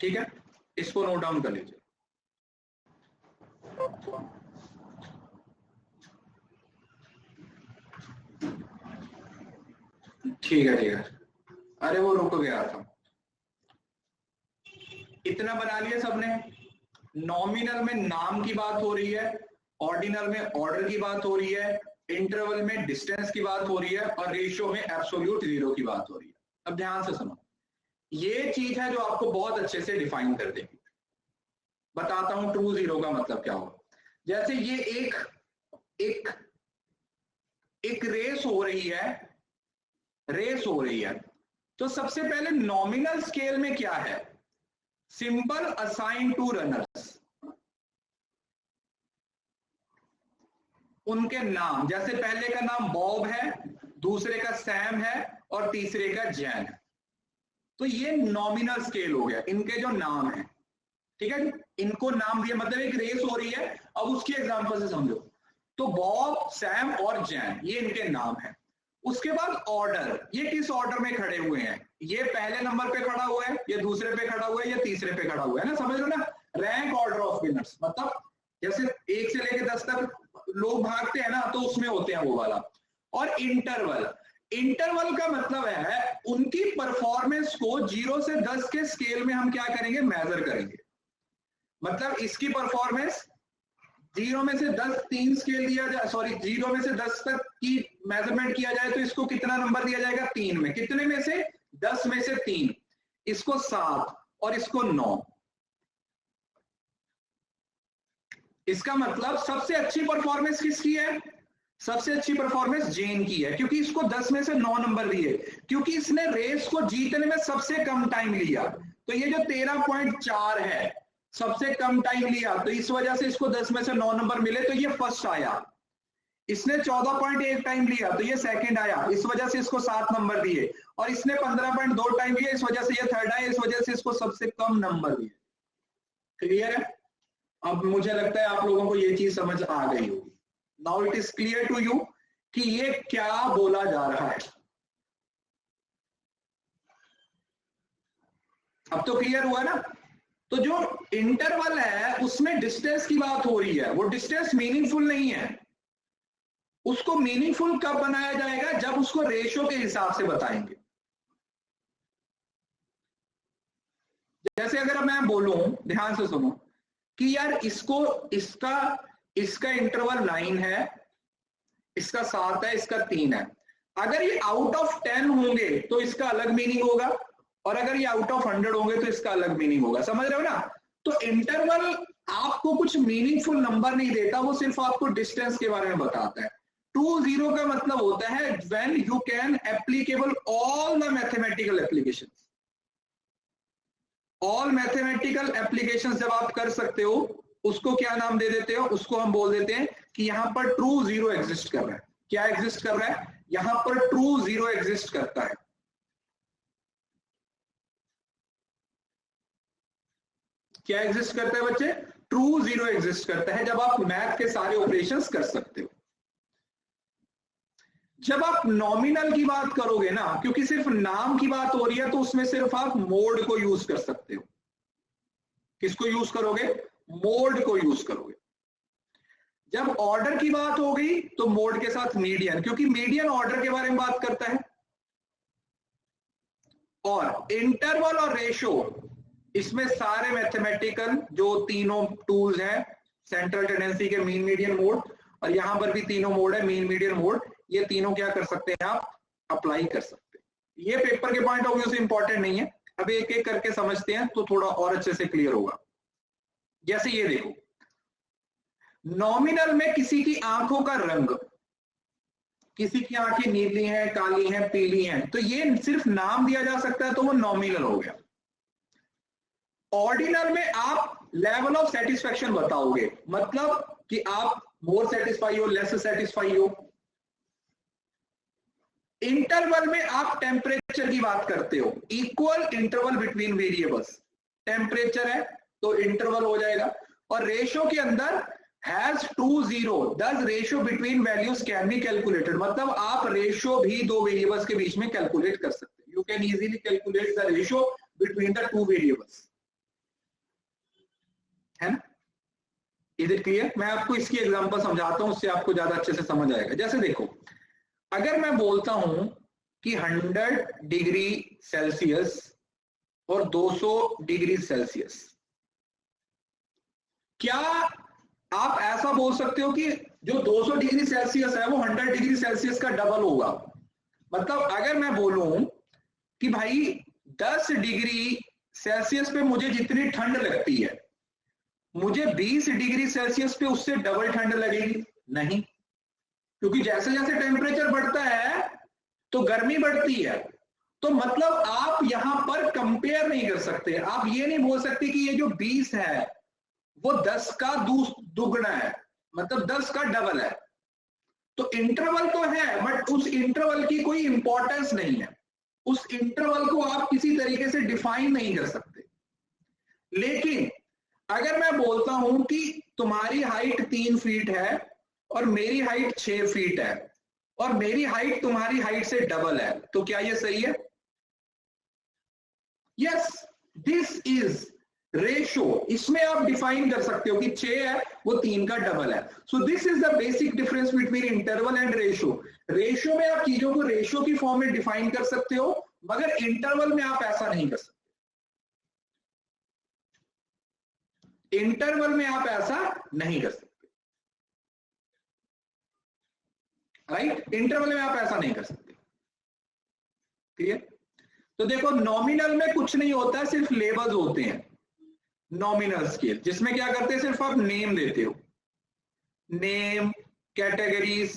ठीक है, इसको नोट डाउन कर लीजिए। ठीक है, ठीक है, अरे वो रुक गया था। इतना बना लिया सबने। नॉमिनल में नाम की बात हो रही है, ऑर्डिनल में ऑर्डर की बात हो रही है, इंटरवल में डिस्टेंस की बात हो रही है, और रेशियो में एब्सोल्यूट जीरो की बात हो रही है। अब ध्यान से सुनो, ये चीज है जो आपको बहुत अच्छे से डिफाइन कर देगी। बताता हूं ट्रू जीरो का मतलब क्या होगा। जैसे ये एक रेस हो रही है, तो सबसे पहले नॉमिनल स्केल में क्या है, सिंबल असाइन टू रनर्स, उनके नाम, जैसे पहले का नाम बॉब है, दूसरे का सैम है, और तीसरे का जैन है। तो ये नॉमिनल स्केल हो गया, इनके जो नाम है, ठीक है, इनको नाम दिया, मतलब एक रेस हो रही है। अब उसकी एग्जांपल से समझो, तो बॉब, सैम और जैन, ये इनके नाम है। उसके बाद ऑर्डर, ये किस ऑर्डर में खड़े हुए हैं, ये पहले नंबर पे खड़ा हुआ है, ये दूसरे पे खड़ा हुआ है, ये तीसरे पे खड़ा हुआ है ना, समझ लो ना, रैंक ऑर्डर ऑफ विनर्स, मतलब जैसे 1 से लेकर 10 तक लोग भागते हैं ना, तो उसमें होते हैं वो वाला। और इंटरवल का मतलब है उनकी परफॉर्मेंस को 0 से 10 के स्केल में हम क्या करेंगे, मेजर करेंगे। मतलब इसकी परफॉर्मेंस 0 में से 10 3 स्केल दिया जाए, सॉरी 0 में से 10 तक की मेजरमेंट किया जाए, तो इसको कितना नंबर दिया जाएगा, 3 में। कितने में से, 10 में से 3, इसको 7 और इसको 9। इसका मतलब सबसे अच्छी परफॉर्मेंस किसकी है, सबसे अच्छी परफॉर्मेंस जेन की है, क्योंकि इसको 10 में से 9 नंबर दिए, क्योंकि इसने रेस को जीतने में सबसे कम टाइम लिया। तो ये जो 13.4 है, सबसे कम टाइम लिया, तो इस वजह से इसको 10 में से 9 नंबर मिले, तो ये फर्स्ट आया। इसने 14.1 टाइम लिया, तो ये सेकंड आया, इस वजह से इसको 7 नंबर दिए। और इसने 15.2 टाइम लिया, इस वजह से ये थर्ड आया, इस वजह से इसको सबसे कम नंबर दिए। क्लियर है? अब मुझे लगता है आप लोगों को ये चीज समझ आ गई होगी। Now it is clear to you कि ये क्या बोला जा रहा है। अब तो क्लियर हुआ ना। तो जो इंटरवल है उसमें डिस्टेंस की बात हो रही है, वो डिस्टेंस मीनिंगफुल नहीं है। उसको मीनिंगफुल कब बनाया जाएगा, जब उसको रेशियो के हिसाब से बताएंगे। जैसे अगर मैं बोलूं, ध्यान से सुनो, कि यार इसका इंटरवल 9 है, इसका 7 है, इसका 3 है। अगर ये आउट ऑफ 10 होंगे तो इसका अलग मीनिंग होगा, और अगर ये आउट ऑफ 100 होंगे तो इसका अलग मीनिंग होगा। समझ रहे हो ना? तो इंटरवल आपको कुछ मीनिंगफुल नंबर नहीं देता, वो सिर्फ आपको डिस्टेंस के बारे में बताता है। 2-0 का मतलब होता है when you can applicable all the mathematical applications. All mathematical applications जब आप कर सकते हो, उसको क्या नाम दे देते हो, उसको हम बोल देते हैं कि यहां पर ट्रू जीरो एग्जिस्ट कर रहा है। क्या एग्जिस्ट कर रहा है? यहां पर ट्रू जीरो एग्जिस्ट करता है। क्या एग्जिस्ट करता है बच्चे? ट्रू जीरो एग्जिस्ट करता है, जब आप मैथ के सारे ऑपरेशंस कर सकते हो। जब आप नॉमिनल की बात करोगे ना, क्योंकि सिर्फ नाम की बात हो रही है, तो उसमें सिर्फ आप मोड को यूज कर सकते हो। किसको यूज करोगे? मोड को यूज करोगे। जब ऑर्डर की बात हो गई तो मोड के साथ मीडियन, क्योंकि मीडियन ऑर्डर के बारे में बात करता है। और इंटरवल और रेशो, इसमें सारे मैथमेटिकल जो तीनों टूल्स हैं, सेंट्रल टेंडेंसी के मीन मीडियन मोड, और यहां पर भी तीनों मोड है, मीन मीडियन मोड, ये तीनों क्या कर सकते हैं, आप अप्लाई कर सकते हैं। ये पेपर के पॉइंट ऑफ व्यू से इंपॉर्टेंट नहीं है, अब एक एक करके समझते हैं तो थोड़ा और अच्छे से क्लियर होगा। जैसे ये देखो, नॉमिनल में किसी की आंखों का रंग, किसी की आंखें नीली हैं, काली हैं, पीली हैं, तो ये सिर्फ नाम दिया जा सकता है, तो वो नॉमिनल हो गया। ऑर्डिनल में आप लेवल ऑफ सेटिस्फेक्शन बताओगे, मतलब कि आप मोर सेटिस्फाई हो, लेस सेटिस्फाई हो। इंटरवल में आप टेम्परेचर की बात करते हो, equal interval between variables, temperature है तो इंटरवल हो जाएगा। और रेशियो के अंदर हैज 2-0, दस ratio between values can be calculated, मतलब आप रेशियो भी दो वेरिएबल्स के बीच में कैलकुलेट कर सकते हैं। You can easily calculate the ratio between the two variables. है ना? Is it clear? मैं आपको इसकी एग्जांपल समझाता हूं, उससे आपको ज्यादा अच्छे से समझ आएगा। जैसे देखो, अगर मैं बोलता हूं कि 100 डिग्री सेल्सियस और 200 डिग्री सेल्सियस, क्या आप ऐसा बोल सकते हो कि जो 200 डिग्री सेल्सियस है वो 100 डिग्री सेल्सियस का डबल होगा? मतलब अगर मैं बोलूं कि भाई 10 डिग्री सेल्सियस पे मुझे जितनी ठंड लगती है, मुझे 20 डिग्री सेल्सियस पे उससे डबल ठंड लगेगी? नहीं, क्योंकि जैसे जैसे टेम्परेचर बढ़ता है तो गर्मी बढ़ती है। तो मतलब आप यहां पर कंपेयर नहीं कर सकते। आप ये नहीं बोल सकते कि ये जो 20 है वो 10 का दुगना है, मतलब 10 का डबल है। तो इंटरवल तो है, बट उस इंटरवल की कोई इंपॉर्टेंस नहीं है। उस इंटरवल को आप किसी तरीके से डिफाइन नहीं कर सकते। लेकिन अगर मैं बोलता हूं कि तुम्हारी हाइट 3 फीट है और मेरी हाइट 6 फीट है और मेरी हाइट तुम्हारी हाइट से डबल है, तो क्या ये सही है? Yes, this is ratio. इसमें आप डिफाइन कर सकते हो कि 6 है वो 3 का डबल है। So this is the basic difference between interval and ratio. Ratio में आप चीजों को रेशो की फॉर्म में डिफाइन कर सकते हो, मगर इंटरवल में आप ऐसा नहीं कर सकते। इंटरवल में आप ऐसा नहीं कर सकते, राइट? इंटरवल में आप ऐसा नहीं कर सकते। क्लियर? तो देखो, नॉमिनल में कुछ नहीं होता है, सिर्फ लेबल्स होते हैं। नॉमिनल स्केल जिसमें क्या करते हैं, सिर्फ आप नेम देते हो, नेम, कैटेगरीज,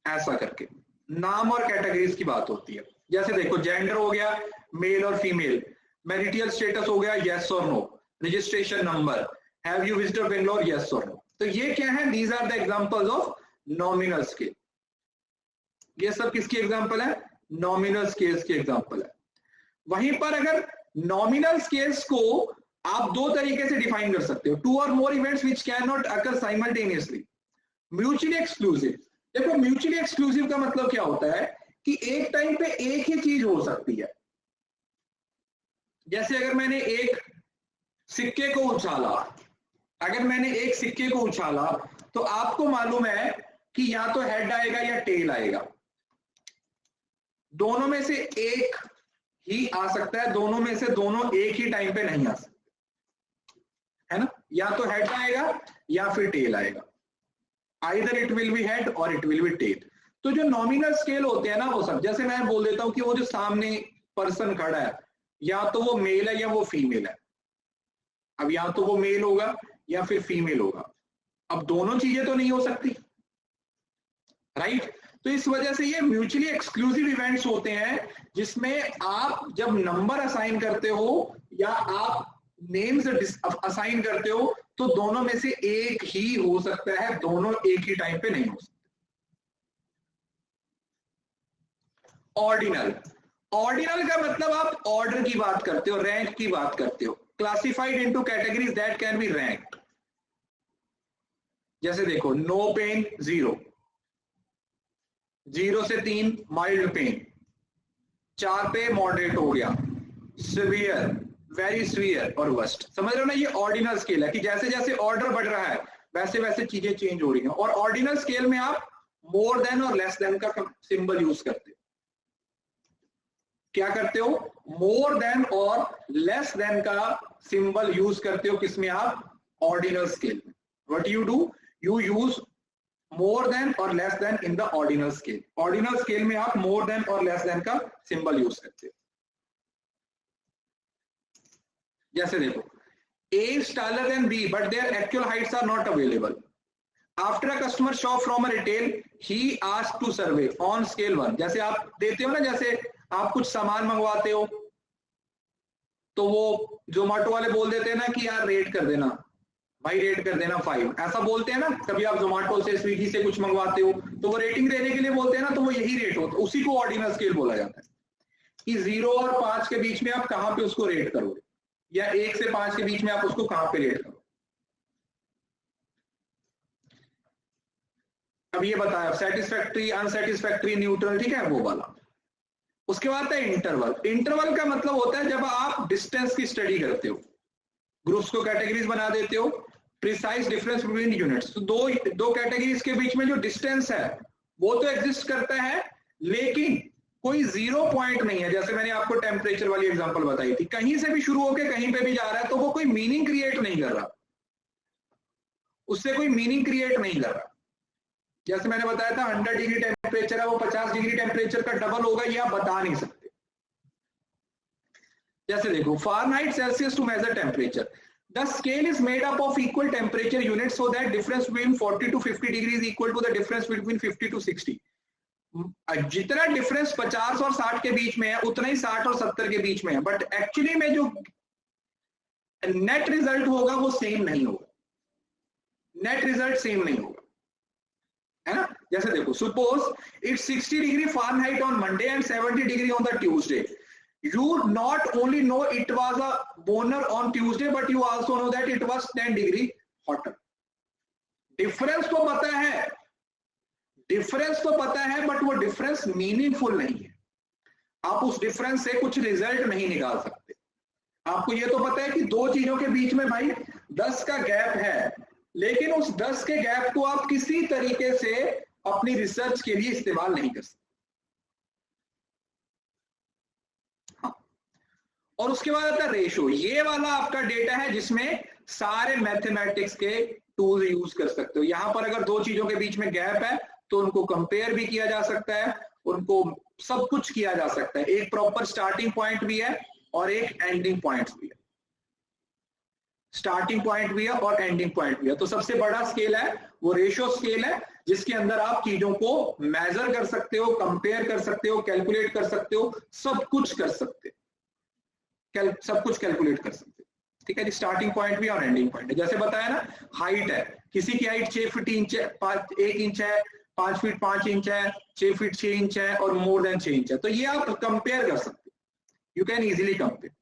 ऐसा करके नाम और कैटेगरीज की बात होती है। जैसे देखो, जेंडर हो गया मेल और फीमेल, मैरिटल स्टेटस हो गया यस और no, registration number, have you visited Bangalore, yes और नो। तो ये क्या है? These are the examples of nominal scale. ये सब किसकी एग्जांपल है? नॉमिनल स्केल्स की एग्जांपल है। वहीं पर अगर नॉमिनल स्केल्स को आप दो तरीके से डिफाइन कर सकते हो, 2 और more events which can not occur simultaneously, mutually exclusive. देखो, म्यूचुअली एक्सक्लूसिव का मतलब क्या होता है कि एक टाइम पे एक ही चीज हो सकती है। जैसे अगर मैंने एक सिक्के को उछाला, अगर मैंने एक सिक्के को उछाला तो आपको मालूम है कि या तो हेड आएगा या टेल आएगा। दोनों में से एक ही आ सकता है, दोनों में से दोनों एक ही टाइम पे नहीं आ सकते, है ना? या तो हेड आएगा या फिर टेल आएगा। Either it will be head और इट विल बी टेल। तो जो नॉमिनल स्केल होते हैं ना, वो सब, जैसे मैं बोल देता हूं कि वो जो सामने पर्सन खड़ा है, या तो वो मेल है या वो फीमेल है। अब या तो वो मेल होगा या फिर फीमेल होगा। अब दोनों चीजें तो नहीं हो सकती, राइट? तो इस वजह से ये म्यूचुअली एक्सक्लूसिव इवेंट्स होते हैं, जिसमें आप जब नंबर असाइन करते हो या आप नेम्स असाइन करते हो तो दोनों में से एक ही हो सकता है, दोनों एक ही टाइम पे नहीं हो सकते। ऑर्डिनल, ऑर्डिनल का मतलब आप ऑर्डर की बात करते हो, रैंक की बात करते हो। Classified into categories that can be ranked. जैसे देखो, नो पेन 0, 0 से 3 माइल्ड पेन, 4 पे मॉडरेट हो गया, सिवियर, वेरी सिवियर और वर्स्ट। समझ रहे हो ना? ये ऑर्डिनल स्केल है कि जैसे जैसे ऑर्डर बढ़ रहा है वैसे वैसे चीजें चेंज हो रही हैं। और ऑर्डिनल स्केल में आप मोर देन और लेस देन का सिंबल यूज करते हो। क्या करते हो? मोर देन और लेस देन का सिंबल यूज करते हो। किसमें? आप ऑर्डिनल स्केल में। What you do, you use more than और less than in the ordinal scale. Ordinal scale में आप मोर देन और लेस देन का सिंबल यूज करते हो। जैसे देखो, A is taller than B but their actual heights are not available. After a customer shop from a retail, he asked to survey on scale 1. जैसे आप देते हो ना, जैसे आप कुछ सामान मंगवाते हो तो वो जोमेटो वाले बोल देते हैं ना कि यार रेट कर देना भाई, रेट कर देना 5, ऐसा बोलते हैं ना। कभी आप जोमेटो से, स्विगी से कुछ मंगवाते हो तो वो रेटिंग देने के लिए बोलते हैं ना, तो वो यही रेट होता है। उसी को ऑर्डिनल स्केल बोला जाता है कि 0 और 5 के बीच में आप कहां पे उसको रेट करोगे, या 1 से 5 के बीच में आप उसको कहां पे रेट करो। अब ये बताया, सेटिस्फैक्ट्री, अनसेटिस्फैक्ट्री, न्यूट्रल, ठीक है, वो वाला। उसके बाद है इंटरवल। इंटरवल का मतलब होता है जब आप डिस्टेंस की स्टडी करते हो। ग्रुप्स को कैटेगरीज बना देते हो, प्रिसाइज डिफरेंस बिटवीन यूनिट्स, तो दो कैटेगरीज के बीच में जो डिस्टेंस है वो तो एग्जिस्ट करता है, लेकिन कोई जीरो पॉइंट नहीं है। जैसे मैंने आपको टेम्परेचर वाली एग्जांपल बताई थी, कहीं से भी शुरू होकर कहीं पे भी जा रहा है, तो वो कोई मीनिंग क्रिएट नहीं कर रहा, उससे कोई मीनिंग क्रिएट नहीं कर रहा। जैसे मैंने बताया था 100 डिग्री टेम्परेचर है, वो 50 डिग्री टेम्परेचर का डबल होगा, ये आप बता नहीं सकते। जैसे देखो, Fahrenheit Celsius to measure temperature, the scale is made up of equal temperature unit so that difference between 40 to 50 degree equal to the difference between 50 to 60। जितना डिफरेंस 50 और 60 के बीच में है उतना ही 60 और 70 के बीच में है, बट एक्चुअली में जो नेट रिजल्ट होगा वो सेम नहीं होगा, नेट रिजल्ट सेम नहीं होगा, है ना। जैसे देखो, suppose it's 60 degree Fahrenheit on Monday and 70 degree on the Tuesday, you not only know it was a boner on Tuesday, but you also know that it was 10 degree hotter। Difference तो पता है, डिफरेंस तो पता है, बट वो डिफरेंस मीनिंगफुल नहीं है, आप उस डिफरेंस से कुछ रिजल्ट नहीं निकाल सकते। आपको ये तो पता है कि दो चीजों के बीच में भाई 10 का गैप है, लेकिन उस 10 के गैप को आप किसी तरीके से अपनी रिसर्च के लिए इस्तेमाल नहीं कर सकते। और उसके बाद आता है रेशो, ये वाला आपका डेटा है जिसमें सारे मैथमेटिक्स के टूल यूज कर सकते हो। यहां पर अगर दो चीजों के बीच में गैप है तो उनको कंपेयर भी किया जा सकता है, उनको सब कुछ किया जा सकता है, एक प्रॉपर स्टार्टिंग पॉइंट भी है और एक एंडिंग पॉइंट भी है, स्टार्टिंग पॉइंट भी है और एंडिंग पॉइंट भी है। तो सबसे बड़ा स्केल है वो रेशो स्केल है, जिसके अंदर आप चीजों को मेजर कर सकते हो, कंपेयर कर सकते हो, कैलकुलेट कर सकते हो, सब कुछ कर सकते हो, सब कुछ कैलकुलेट कर सकते हो, ठीक है जी। स्टार्टिंग पॉइंट भी और एंडिंग पॉइंट है। जैसे बताया ना, हाइट है, किसी की हाइट 6 फीट 1 इंच है, 5 फीट 5 इंच है, 6 फीट 6 इंच है और मोर देन 6 इंच है, तो ये आप कंपेयर कर सकते हो, यू कैन इजीली कंपेयर।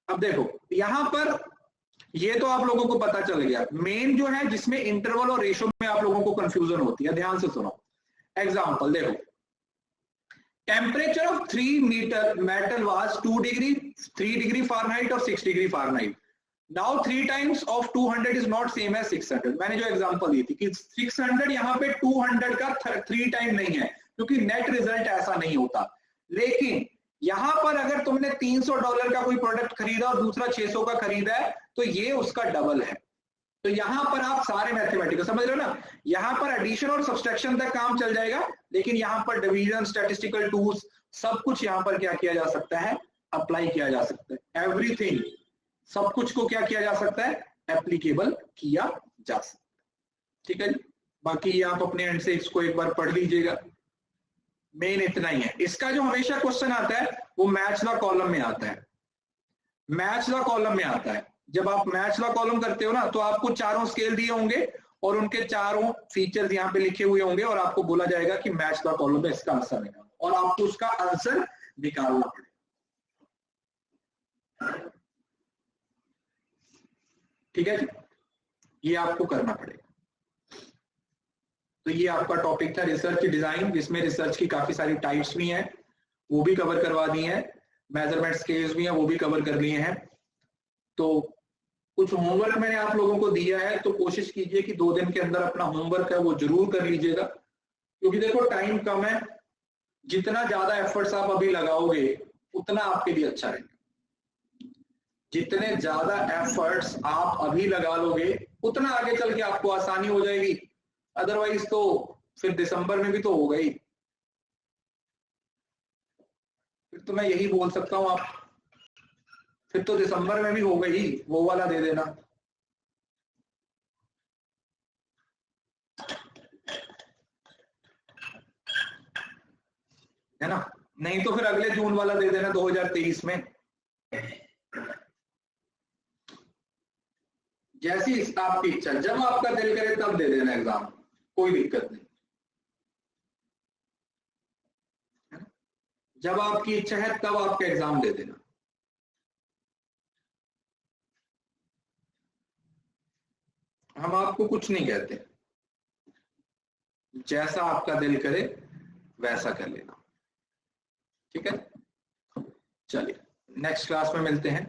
अब देखो यहां पर ये तो आप लोगों को पता चल गया, मेन जो है जिसमें इंटरवल और रेशो में आप लोगों को कंफ्यूजन होती है, ध्यान से सुनो। एग्जांपल देखो, temperature of 3 metre metal was 2 degree 3 degree Fahrenheit और 6 degree Fahrenheit. Now 3 times of 200 is not same as 600। मैंने जो एग्जांपल दी थी कि 600 यहाँ पे 200 का 3 टाइम नहीं है, क्योंकि नेट रिजल्ट ऐसा नहीं होता। लेकिन यहां पर अगर तुमने $300 का कोई प्रोडक्ट खरीदा और दूसरा 600 का खरीदा है, तो ये उसका डबल है। तो यहां पर आप सारे मैथमेटिकल समझ रहे हो ना, यहां पर एडिशन और सब्सट्रैक्शन तक काम चल जाएगा, लेकिन यहां पर डिवीजन, स्टैटिस्टिकल टूल्स, सब कुछ यहां पर क्या किया जा सकता है, अप्लाई किया जा सकता है। एवरीथिंग, सब कुछ को क्या किया जा सकता है, एप्लीकेबल किया जा सकता है, ठीक है जी। बाकी ये आप अपने एंड से इसको एक बार पढ़ लीजिएगा, मेन इतना ही है। इसका जो हमेशा क्वेश्चन आता है वो मैच द कॉलम में आता है, मैच द कॉलम में आता है। जब आप मैच द कॉलम करते हो ना, तो आपको चारों स्केल दिए होंगे और उनके चारों फीचर्स यहाँ पे लिखे हुए होंगे, और आपको बोला जाएगा कि मैच द कॉलम में इसका आंसर निकालो, और आपको उसका आंसर निकालना पड़ेगा, ठीक है जी, ये आपको करना पड़ेगा। तो ये आपका टॉपिक था रिसर्च डिजाइन, जिसमें रिसर्च की काफी सारी टाइप्स भी हैं, वो भी कवर करवा दी हैं, मेजरमेंट स्केल्स भी हैं, वो भी कवर कर लिए हैं। तो कुछ होमवर्क मैंने आप लोगों को दिया है, तो कोशिश कीजिए कि 2 दिन के अंदर अपना होमवर्क है वो जरूर कर लीजिएगा, क्योंकि देखो टाइम कम है, जितना ज्यादा एफर्ट्स आप अभी लगाओगे उतना आपके लिए अच्छा रहेगा। जितने ज्यादा एफर्ट्स आप अभी लगा लोगे उतना आगे चल के आपको आसानी हो जाएगी, अदरवाइज तो फिर दिसंबर में भी तो होगा ही, फिर तो मैं यही बोल सकता हूं, आप फिर तो दिसंबर में भी होगा ही, वो वाला दे देना। है ना, नहीं तो फिर अगले जून वाला दे देना 2023 में, जैसी आपकी इच्छा, जब आपका दिल करे तब दे देना एग्जाम, कोई दिक्कत नहीं। जब आपकी इच्छा है तब आपका एग्जाम दे देना। हम आपको कुछ नहीं कहते, जैसा आपका दिल करे वैसा कर लेना, ठीक है। चलिए नेक्स्ट क्लास में मिलते हैं,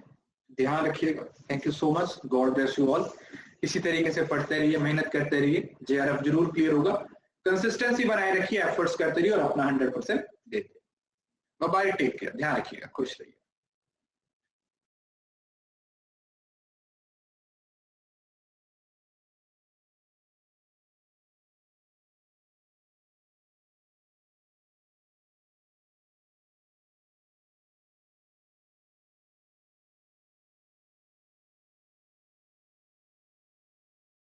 ध्यान रखिएगा। Thank you so much, God bless you all. इसी तरीके से पढ़ते रहिए, मेहनत करते रहिए, जेआरएफ जरूर क्लियर होगा। कंसिस्टेंसी बनाए रखिए, एफर्ट्स करते रहिए और अपना 100% देते। बाय, टेक केयर, ध्यान रखिएगा, खुश रहिए।